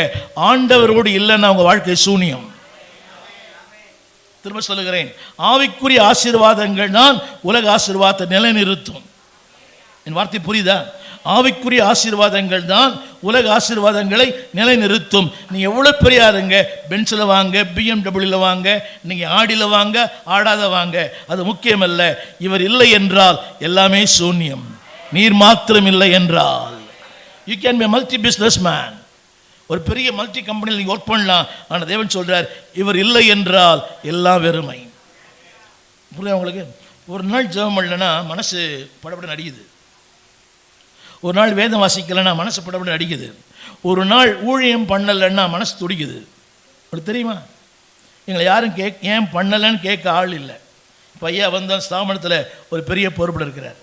ஆண்டவரோடு இல்லைன்னா உங்கள் வாழ்க்கை சூனியம். திரும்ப சொல்லுகிறேன், ஆவிக்குரிய ஆசீர்வாதங்கள் தான் உலக ஆசீர்வாதத்தை நிலைநிறுத்தும். என் வார்த்தை புரியுதா? ஆவிக்குரிய ஆசீர்வாதங்கள் தான் உலக ஆசீர்வாதங்களை நிலைநிறுத்தும். நீங்கள் எவ்வளோ பெரிய இருங்க, பென்ஸில் வாங்க, BMW வாங்க, நீங்கள் ஆடியில் வாங்க, ஆடாத வாங்க, அது முக்கியமல்ல. இவர் இல்லை என்றால் எல்லாமே சூன்யம். நீர் மாத்திரம் இல்லை என்றால் you can be multi business man. ஒரு பெரிய மல்டி கம்பெனியில் நீங்கள் ஒர்க் பண்ணலாம். ஆனால் தேவன் சொல்றார், இவர் இல்லை என்றால் எல்லாம் வெறுமை. புரியுதா உங்களுக்கு? ஒரு நாள் ஜெபம் பண்ணலன்னா மனசு படப்பட அடிக்குது. ஒரு நாள் வேதம் வாசிக்கலைன்னா மனசு படப்பட அடிக்குது. ஒரு நாள் ஊழியம் பண்ணலைன்னா மனசு துடிக்குது. அப்படி தெரியுமா? எங்களை யாரும் ஏன் பண்ணலைன்னு கேட்க ஆள் இல்லை. இப்போ ஐயா வந்தால் ஸ்தாபனத்தில் ஒரு பெரிய பொறுப்பில் இருக்கிறார்.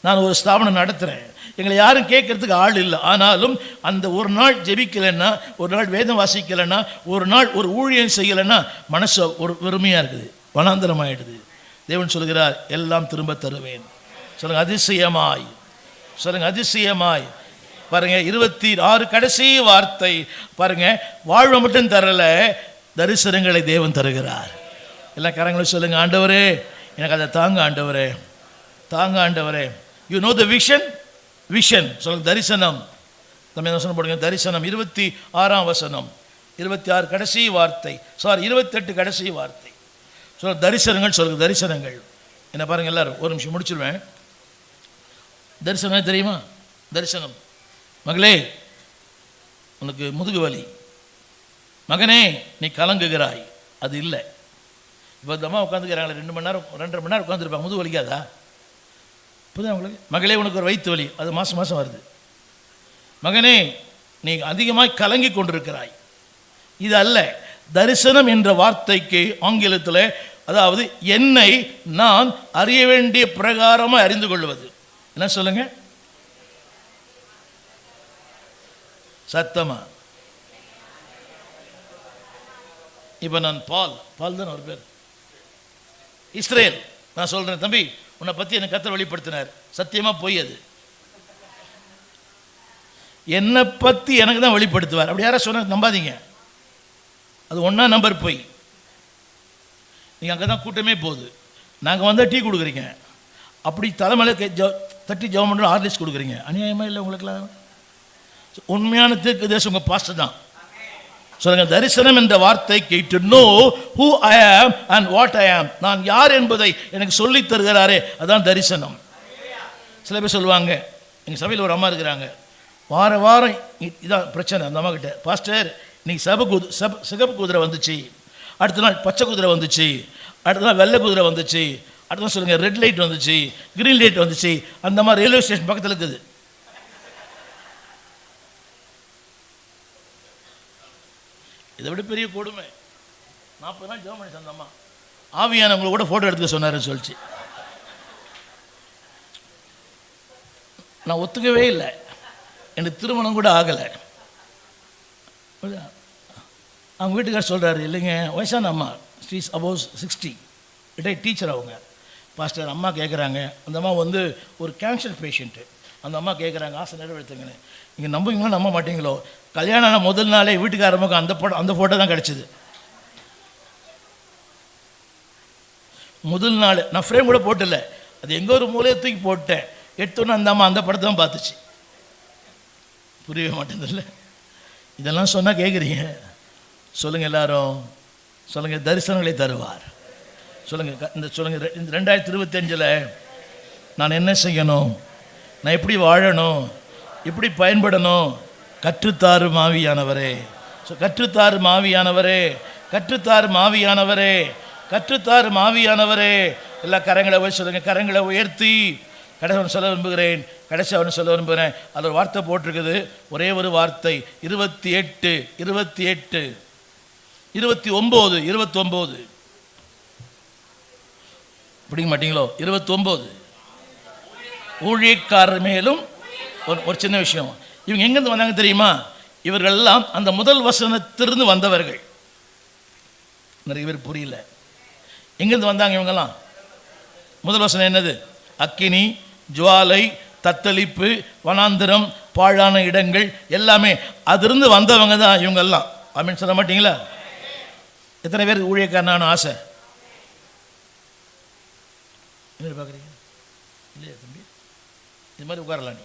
நான் ஒரு ஸ்தாபனம் நடத்துகிறேன், எங்களை யாரும் கேட்கறதுக்கு ஆள் இல்லை. ஆனாலும் அந்த ஒரு நாள் ஜெபிக்கலைன்னா, ஒரு நாள் வேதம் வாசிக்கலைன்னா, ஒரு நாள் ஒரு ஊழியம் செய்யலைன்னா மனசு ஒரு வெறுமையாக இருக்குது, வனாந்தரமாயிடுது. தேவன் சொல்கிறார், எல்லாம் திரும்ப தருவேன். சொல்லுங்க அதிசயமாய். சொல்லுங்க அதிசயமாய். பாருங்க 26 கடைசி வார்த்தை பாருங்க. வாழ்வை மட்டும் தரல, தரிசனங்களை தேவன் தருகிறார். எல்லா கரங்களும் சொல்லுங்க, ஆண்டவரே எனக்கு அதை தாங்க, ஆண்டவரே தாங்க, ஆண்டவரே. You know the vision. Vision சொல்லுங்க, தரிசனம். நம்ம வசனம் போடுங்க, தரிசனம். 26ஆம் வசனம், 26 கடைசி வார்த்தை, 28 கடைசி வார்த்தை. சொல்லுங்க தரிசனங்கள். சொல்லுங்க தரிசனங்கள். என்ன பாருங்க எல்லாரும், ஒரு நிமிஷம் முடிச்சிருவேன். தரிசனம் தெரியுமா? தரிசனம். மகளே உனக்கு முதுகு வலி, மகனே நீ கலங்குகிறாய், அது இல்லை. இப்போ இந்த அம்மா உட்காந்துக்கிறாங்களே 2 மணி நேரம் 2.5 மணி நேரம் உட்காந்துருப்பாங்க, முதுகு வலிக்காதா? புரியுதா உங்களுக்கு? மகளே உனக்கு ஒரு வயிற்று வலி, அது மாதம் மாதம் வருது. மகனே நீ அதிகமாக கலங்கி கொண்டிருக்கிறாய், இது அல்ல. தரிசனம் என்ற வார்த்தைக்கு ஆங்கிலத்தில், அதாவது என்னை நான் அறிய வேண்டிய பிரகாரமாக அறிந்து கொள்வது. என்ன சொல்லுங்க சத்தமா? இப்போ நான் பால் தான் ஒரு பேர், இஸ்ரேல். நான் சொல்றேன், தம்பி உன்னை பற்றி எனக்கு கர்த்தர் வெளிப்படுத்தினார், சத்தியமா போய் அது என்னை பற்றி எனக்கு தான் வெளிப்படுத்துவார். அப்படி யாரும் சொன்ன நம்பாதீங்க, அது 1ஆம் நம்பர் போய். நீங்கள் அங்கே தான் கூட்டமே போகுது. நாங்கள் வந்தால் டீ கொடுக்குறீங்க, அப்படி தலைமையில் தட்டி ஜெபம் பண்ணுற ஹார்லிக்ஸ் கொடுக்குறீங்க. அநியாயமாக இல்லை உங்களுக்குலாம்? உண்மையான தீர்க்க தேசம் உங்கள் பாஸ்டர் தான். சொல்லுங்க, தரிசனம் என்ற வார்த்தைக்கு டு நோ ஹூ ஐ ஆம் அண்ட் வாட் ஐ ஆம், நான் யார் என்பதை எனக்கு சொல்லி தருகிறாரே, அதான் தரிசனம். சில பேர் சொல்லுவாங்க, எங்கள் சபையில் ஒரு அம்மா இருக்கிறாங்க, வாரம் இதான் பிரச்சனை. அந்த அம்மா கிட்ட, பாஸ்டர் இன்னைக்கு சிகப்பு குதிரை வந்துச்சு, அடுத்த நாள் பச்சை குதிரை வந்துச்சு, அடுத்த நாள் வெள்ளை குதிரை வந்துச்சு, அடுத்த நாள் சொல்லுங்கள் ரெட் லைட் வந்துச்சு, கிரீன் லைட் வந்துச்சு. அந்த மாதிரி ரயில்வே ஸ்டேஷன் பக்கத்தில் இருக்குது. இதை விட பெரிய கொடுமை. 40 நாள் ஜெபம் பண்ணி அந்த அம்மா ஆவியானவங்களை கூட ஃபோட்டோ எடுத்துக்க சொன்னாருன்னு சொல்லிச்சு. நான் ஒத்துக்கவே இல்லை. எனக்கு திருமணம் கூட ஆகலை. அவங்க வீட்டுக்கார் சொல்கிறாரு, இல்லைங்க வயசான அம்மா, ஸ்ரீஸ் அபோவ் 60, ரிட்டையர்ட் டீச்சர் அவங்க. பாஸ்டர் அம்மா கேட்குறாங்க, அந்த அம்மா வந்து ஒரு கேன்சர் பேஷண்ட்டு. அந்த அம்மா கேட்குறாங்க, ஆசை நிறைவேற்றுங்கன்னு. நீங்கள் நம்புவீங்களோ நம்ப மாட்டீங்களோ, கல்யாணம் ஆன முதல் நாளே வீட்டுக்காரமுக்கு அந்த ஃபோட்டோ தான் கிடச்சிது. முதல் நாள் நான் ஃப்ரேம் கூட போட்டல, அது எங்கே ஒரு மூலையை தூக்கி போட்டேன். எடுத்தோன்னே அந்த அம்மா அந்த படத்தை தான் பார்த்துச்சு. புரியவே மாட்டேதில்ல. இதெல்லாம் சொன்னால் கேட்குறீங்க. சொல்லுங்கள் எல்லாரும், சொல்லுங்கள் தரிசனங்களை தருவார். சொல்லுங்கள் இந்த சொல்லுங்கள், இந்த 2025 நான் என்ன செய்யணும், நான் எப்படி வாழணும், எப்படி பயன்படணும், கற்றுத்தாரும் ஆவியானவரே. கற்றுத்தாரும் ஆவியானவரே, கற்றுத்தாரும் ஆவியானவரே, கற்றுத்தாரும் ஆவியானவரே. எல்லா கரங்களை போய் சொல்லுங்கள், கரங்களை உயர்த்தி கடைசி சொல்ல விரும்புகிறேன், கடைசி அவனு சொல்ல விரும்புகிறேன். அதில் ஒரு வார்த்தை போட்டிருக்குது, ஒரே ஒரு வார்த்தை, 28 29 பிடிக்க மாட்டீங்களோ? 29 ஊழியக்காரர் மேலும் ஒரு சின்ன விஷயம். இவங்க எங்கேருந்து வந்தாங்க தெரியுமா? இவர்கள் எல்லாம் அந்த முதல் வசனத்திலிருந்து வந்தவர்கள். நிறைய பேர் புரியல. எங்கேருந்து வந்தாங்க இவங்கெல்லாம்? முதல் வசனம் என்னது? அக்கினி, ஜுவாலை, தத்தளிப்பு, வனாந்திரம், பாழான இடங்கள், எல்லாமே அதிலிருந்து வந்தவங்க தான் இவங்கெல்லாம். ஆமென் சொல்ல மாட்டீங்களா? எத்தனை பேருக்கு ஊழியக்காரனான ஆசை? என்ன பார்க்குறீங்க? இல்லையா தம்பி? இது மாதிரி உட்காரலாம் நீ.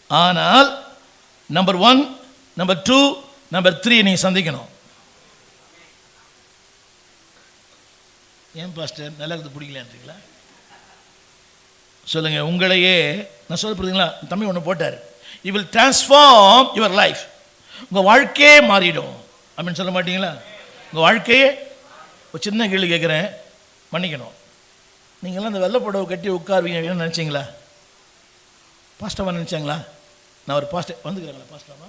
ஆனால் நம்பர் 1, நம்பர் 2, நம்பர் 3 நீ சந்திக்கணும். ஏன் பாஸ்டர் நல்லா இருக்குது பிடிக்கலான்றீங்களா? சொல்லுங்க, உங்களையே நான் சொல்ல புரியுதுங்களா? தம்பி ஒன்று போட்டார், you will transform your life. உங்கள் வாழ்க்கையே மாறிடும். அப்படின்னு சொல்ல மாட்டீங்களா? உங்கள் வாழ்க்கையே. ஒரு சின்ன கேள்வி கேட்குறேன், மன்னிக்கணும். நீங்கள்லாம் இந்த வெள்ளை புடவை கட்டி உட்காருவீங்க நினச்சிங்களா? பாஸ்டவா நினச்சாங்களா? நான் ஒரு பாஸ்டர் வந்துக்கிறேங்களா? பாஸ்டவா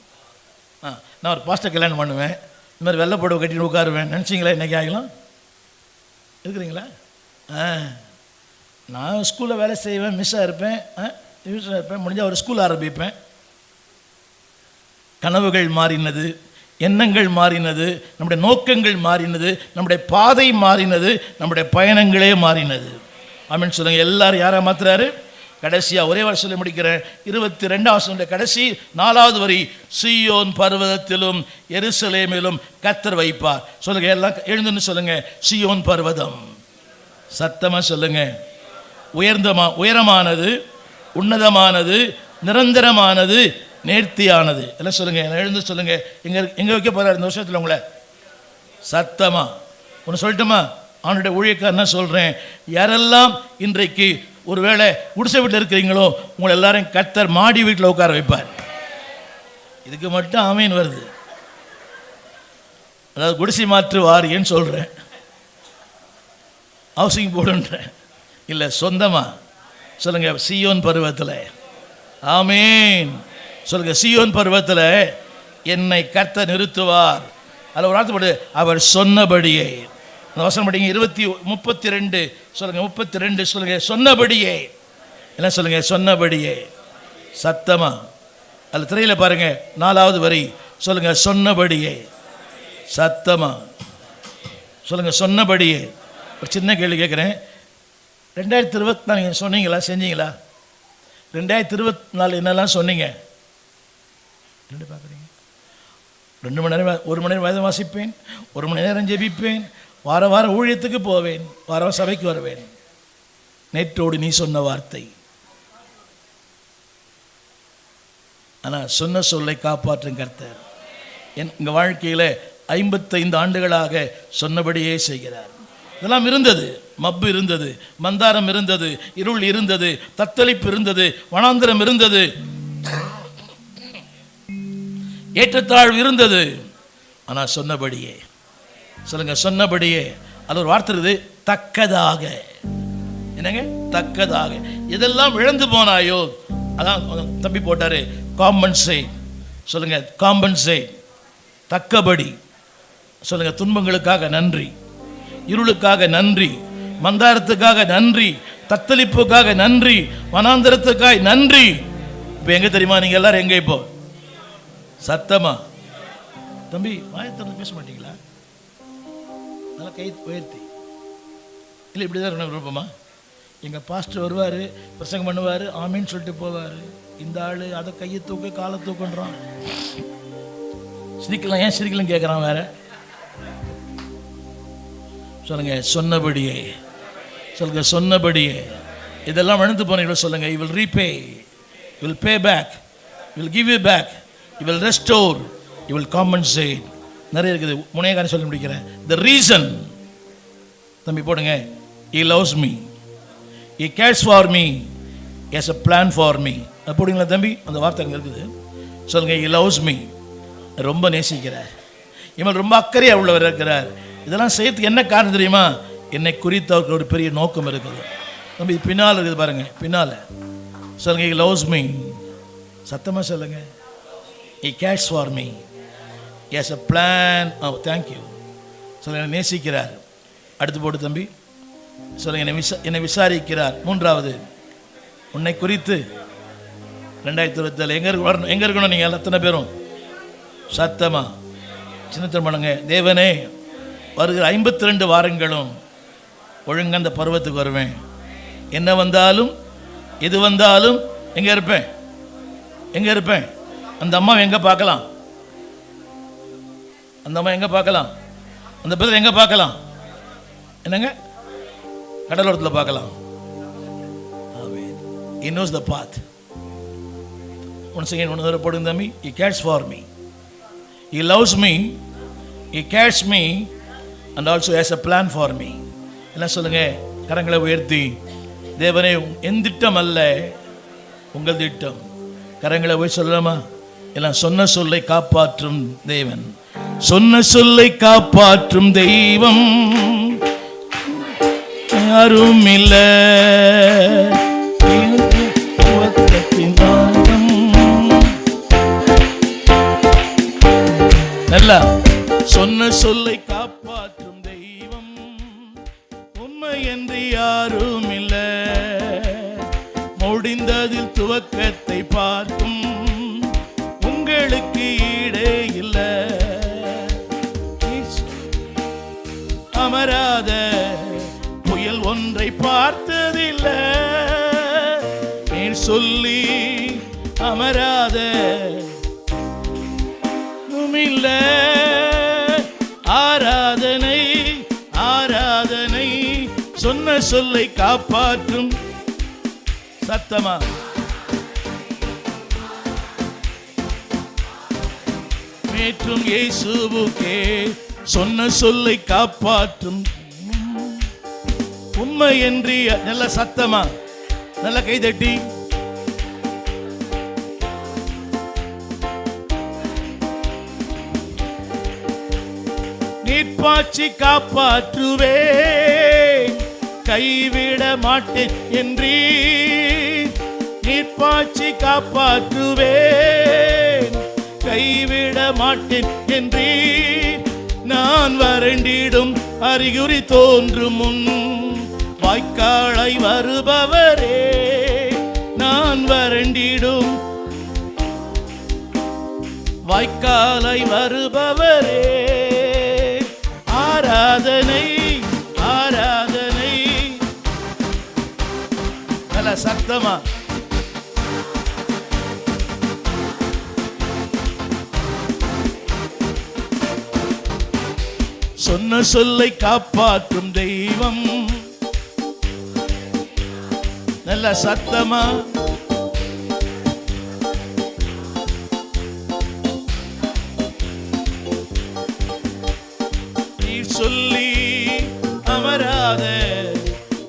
நான் ஒரு பாஸ்டர் கல்யாணம் பண்ணுவேன், இந்த மாதிரி வெள்ளை புடவை கட்டிட்டு உட்காருவேன் நினச்சிங்களா? இன்றைக்கி ஆகலாம் இருக்கிறீங்களா? நான் ஸ்கூலில் வேலை செய்வேன், மிஸ்ஸாக இருப்பேன், முடிஞ்சால் ஒரு ஸ்கூல் ஆரம்பிப்பேன். கனவுகள் மாறினது, எண்ணங்கள் மாறினது, நம்முடைய நோக்கங்கள் மாறினது, நம்முடைய பாதை மாறினது, நம்முடைய பயணங்களே மாறினது. ஆமென் சொல்லுங்கள். எல்லாரும் யாரை மாற்றுறாரு? கடைசியாக ஒரே வாரம் சொல்லி முடிக்கிறேன். 22 கடைசி 4வது வரி, சீயோன் பர்வதத்திலும் எருசலேமிலும் கர்த்தர் வைப்பார். சொல்லுங்க, எல்லாம் எழுந்துன்னு சொல்லுங்க. சீயோன் பர்வதம், சத்தமா சொல்லுங்க. உயரமானது, உன்னதமானது, நிரந்தரமானது, நேர்த்தியானது. எல்லாம் சொல்லுங்க, எழுந்து சொல்லுங்க. எங்க வைக்க போறாரு இந்த வருஷத்தில் உங்களை? சத்தமா ஒன்று சொல்லட்டுமா? அவனுடைய ஊழியக்காரனா சொல்றேன், யாரெல்லாம் இன்றைக்கு ஒருவேளை குடிசை வீட்டில் இருக்கிறீங்களோ, உங்களை எல்லாரும் கர்த்தர் மாடி வீட்டில் உட்கார வைப்பார். இதுக்கு மட்டும் ஆமீன் வருது. அதாவது குடிசை மாற்றுவார் ஏன்னு சொல்கிறேன், ஹவுசிங் போர்டுன்றேன் இல்லை, சொந்தமாக சொல்லுங்க. சீயோன் பருவத்தில், ஆமீன் சொல்லுங்க. சீயோன் பருவத்தில் என்னை கர்த்தர் நிறுத்துவார். அதில் ஒரு வார்த்தை போடு, அவர் சொன்னபடியே. அந்த வசனம் படிங்க, 32 சொல்லுங்க. 32 சொல்லுங்க. சொன்னபடியே. என்ன சொல்லுங்க? சொன்னபடியே. சத்தமா அதில் திரையில் பாருங்க, 4வது வரி சொல்லுங்க. சொன்னபடியே. சத்தமா சொல்லுங்க. சொன்னபடியே. ஒரு சின்ன கேள்வி கேட்குறேன், 2024 நீங்கள் சொன்னீங்களா? செஞ்சீங்களா? 2024 என்னெல்லாம் சொன்னீங்க? பார்க்குறீங்க? 2 மணி நேரம் 1 மணி நேரம் வேதம் வாசிப்பேன், 1 மணி நேரம் ஜெபிப்பேன், வார ஊழியத்துக்கு போவேன், வார சபைக்கு வருவேன். நேற்றோடு நீ சொன்ன வார்த்தை. ஆனால் சொன்ன சொல்லை காப்பாற்றும் கர்த்தர் எங்கள் வாழ்க்கையில் 55 ஆண்டுகளாக சொன்னபடியே செய்கிறார். இதெல்லாம் இருந்தது. மப்பு இருந்தது, மந்தாரம் இருந்தது, இருள் இருந்தது, தத்தளிப்பு இருந்தது, வனாந்திரம் இருந்தது, ஏற்றத்தாழ்வு இருந்தது. ஆனால் சொன்னபடியே, சொல்லுங்க, சொன்னபடியே. அது ஒரு வார்த்தை இருக்குது, தக்கதாக. என்னங்க? தக்கதாக. இதெல்லாம் இழந்து போனாயோ, அதான் தம்பி போட்டாரு, காம்பன்சேட். சொல்லுங்க, காம்பன்சேட், தக்கபடி. சொல்லுங்க, துன்பங்களுக்காக நன்றி, இருளுக்காக நன்றி, மந்தாரத்துக்காக நன்றி, தத்தளிப்புக்காக நன்றி, வனாந்தரத்துக்காக நன்றி. இப்போ எங்க தெரியுமா? நீங்க எல்லாரும் எங்க? இப்போ சத்தமா தம்பி வாயத்திறந்து பேச மாட்டீங்களா? நல்லா கை உயர்த்தி. இல்லை, இப்படிதான் இருக்கணும் விருப்பமா? எங்கள் பாஸ்டர் வருவார், பிரசங்கம் பண்ணுவார், ஆமின்னு சொல்லிட்டு போவார். இந்த ஆள் அதை கையை தூக்கு காலை தூக்குன்றான். சிரிக்கலாம், ஏன் சிரிக்கலாம் கேட்குறான் வேற. சொல்லுங்க, சொன்னபடியே. சொல்லுங்க, சொன்னபடியே. இதெல்லாம் வளர்ந்து போனீங்களோ சொல்லுங்க, you will repay, you will pay back, you will give you back, you will restore, you will compensate. நிறைய இருக்குது, முனையக்காரன் சொல்லி முடிக்கிறேன். the reason, தம்பி போடுங்க, he loves me, he cares for me, he has a plan for me. அது போடுங்களா தம்பி? அந்த வார்த்தை அங்கே இருக்குது. சொல்லுங்க, he loves me, ரொம்ப நேசிக்கிறார், இவன் ரொம்ப அக்கறையாக உள்ளவர் இருக்கிறார். இதெல்லாம் செய்யறதுக்கு என்ன காரணம் தெரியுமா? என்னை குறித்து அவருக்கு ஒரு பெரிய நோக்கம் இருக்குது. தம்பி பின்னால் இருக்குது பாருங்க, பின்னால். சொல்லுங்க, he loves me. சத்தமாக சொல்லுங்க, he cares for me, he has a plan. oh thank you. சொல்லுங்க, நேசிக்கிறார். அடுத்து போட்டு தம்பி. சொல்லுங்க, என்னை விசாரிக்கிறார். மூன்றாவது, உன்னை குறித்து 2027 எங்க இருக்கணும்? நீங்கள் எத்தனை பேரும் சத்தமா சின்னத்தனம் பண்ணுங்க. தேவனே, வருகிற 52 வாரங்களும் ஒழுங்கு அந்த பருவத்துக்கு வருவேன். என்ன வந்தாலும் எது வந்தாலும் எங்க இருப்பேன்? எங்க இருப்பேன்? அந்த அம்மா எங்க பார்க்கலாம்? அந்த அம்மா எங்க பார்க்கலாம்? அந்த பிரதர் எங்க பார்க்கலாம்? என்னங்க? கடலோரத்தில் பார்க்கலாம். He knows the path. Once again, one other போடுங்க தம்பி. He cares for me, he loves me, he cares me, and also has a plan for me. என்ன சொல்லுங்க? கரங்களை உயர்த்தி, தேவனே, என் திட்டம் அல்ல, உங்கள் திட்டம். கரங்களை போய் சொல்லலாமா? எல்லாம் சொன்ன சொல்லை காப்பாற்றும் தேவன், சொன்ன சொல்லை காப்பாற்றும் தெய்வம் யாரும் இல்ல. நல்லா சொன்ன சொல்லை காப்பாற்றும் தெய்வம் உம்மை என்று யாரும் இல்ல. முடிந்ததில் துவக்கத்தை பார்க்கும் உங்களுக்கு ஈடே இல்ல. அமராத புயல் ஒன்றை பார்த்ததில்லை, நீர் சொல்லி அமராத இல்ல. ஆராதனை ஆராதனை, சொன்ன சொல்லை காப்பாற்றும். சத்தமா மேற்றும் இயேசுவுக்கே சொன்ன சொல்லை காப்பாற்றும் உண்மை என்று. நல்ல சத்தமா, நல்ல கைதட்டி. நீர்ப்பாய்ச்சி காப்பாற்றுவேன், கைவிட மாட்டேன் என்றீர். நீர்ப்பாய்ச்சி காப்பாற்றுவேன், கைவிட மாட்டேன் என்றீர். நான் வறண்டிடும் அறிகுறி தோன்றும் முன் வாய்க்காலை வருபவரே. நான் வறண்டிடும் வாய்க்காலை வருபவரே. ஆராதனை ஆராதனை, நல்ல சத்தமா. சொன்ன சொல்லை காப்பாற்றும் தெய்வம். நல்ல சத்தமா நீர் சொல்லி அமராத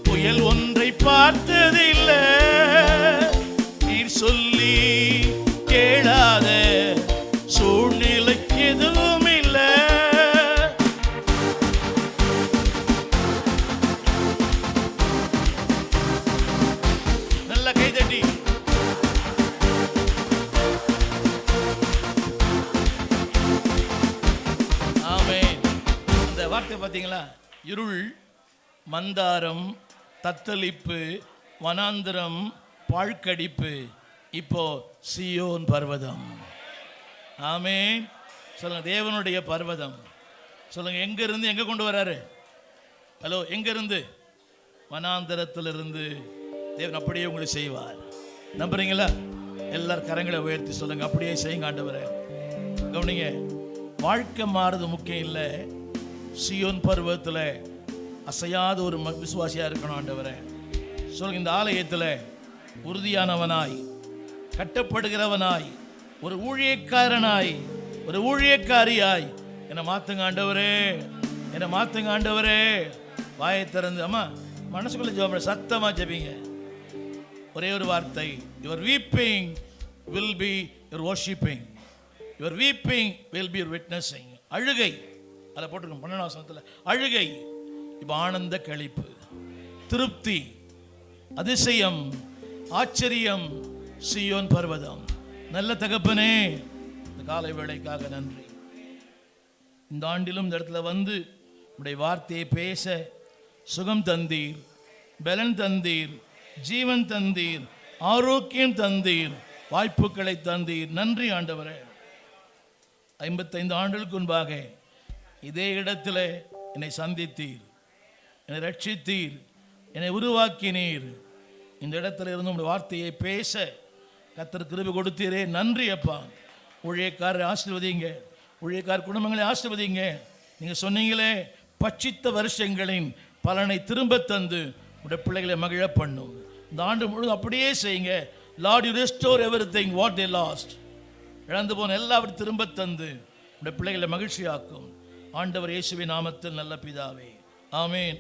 புயல் ஒன்றை பார்த்ததில்லை, நீர் சொல்லி கேளாத சூழ்நிலைக்கு எதுவும் இல்லை. நல்ல கைதட்டி ஆமென். அந்த வார்த்தை பார்த்தீங்களா? இருள், மந்தாரம், தத்தளிப்பு, வனாந்திரம், பாழ்கடிப்பு, இப்போ சீயோன் பர்வதம். ஆமென். சொல்லுங்க, தேவனுடைய பர்வதம். சொல்லுங்க, எங்க இருந்து எங்க கொண்டு வராரு? ஹலோ, எங்க இருந்து? வனாந்தரத்திலிருந்து தேவன் அப்படியே உங்களுக்கு செய்வார். நம்புறீங்களா? எல்லாரும் கரங்களை உயர்த்தி சொல்லுங்க, அப்படியே செய்யுங்க ஆண்டவரே. கவனிங்க, வாழ்க்கை மாறுறது முக்கியம் இல்லை, சீயோன் பர்வதத்தில் அசையாத ஒரு விசுவாசியா இருக்கணும் ஆண்டவரே. சொல்லுங்க, இந்த ஆலயத்தில் உறுதியானவனாய், கட்டப்படுகிறவனாய், ஒரு ஊழியக்காரனாய், ஒரு ஊழியக்காரியாய் என்னை மாத்துங்க ஆண்டவரே, என்னை மாத்துங்க ஆண்டவரே. வாயை திறந்து அம்மா மனசுக்குள்ள ஜெபம், சத்தமா ஜெபிங்க. ஒரே ஒரு வார்த்தை, your weeping will be your worshipping, your weeping will be your witnessing. அழுகை, அதை போட்டிருக்கோம் 12ஆம் வசனத்தில். அழுகை இப்போ ஆனந்த களிப்பு, திருப்தி, அதிசயம், ஆச்சரியம், சீயோன் பர்வதம். நல்ல தகப்பனே, இந்த காலை வேளைக்காக நன்றி. இந்த ஆண்டிலும் இந்த இடத்துல வந்து உடைய வார்த்தையை பேச சுகம் தந்தீர், பலன் தந்தீர், ஜீவன் தந்தீர், ஆரோக்கியம் தந்தீர், வாய்ப்புகளை தந்தீர். நன்றி ஆண்டவரே. 55 ஆண்டுகளுக்கு முன்பாக இதே இடத்துல என்னை சந்தித்தீர், என்னை ரட்சித்தீர், என்னை உருவாக்கினீர். இந்த இடத்துல இருந்து உங்களுடைய வார்த்தையை பேச கர்த்தர் கிருபை கொடுத்தீரே, நன்றி அப்பா. ஊழியக்காரரை ஆசீர்வதிங்க, ஊழியக்கார குடும்பங்களை ஆசீர்வதிங்க. நீங்கள் சொன்னீங்களே, பட்சித்த வருஷங்களின் பலனை திரும்ப தந்து உடைய பிள்ளைகளை மகிழ பண்ணும். இந்த ஆண்டு முழுவதும் அப்படியே செய்யுங்க. Lord, you restore everything what they lost. இழந்து போன எல்லாவற்றையும் திரும்ப தந்து உடைய பிள்ளைகளை மகிழ்ச்சியாக்கும். ஆண்டவர் இயேசுவின் நாமத்தில் நல்ல பிதாவே, ஆமென்.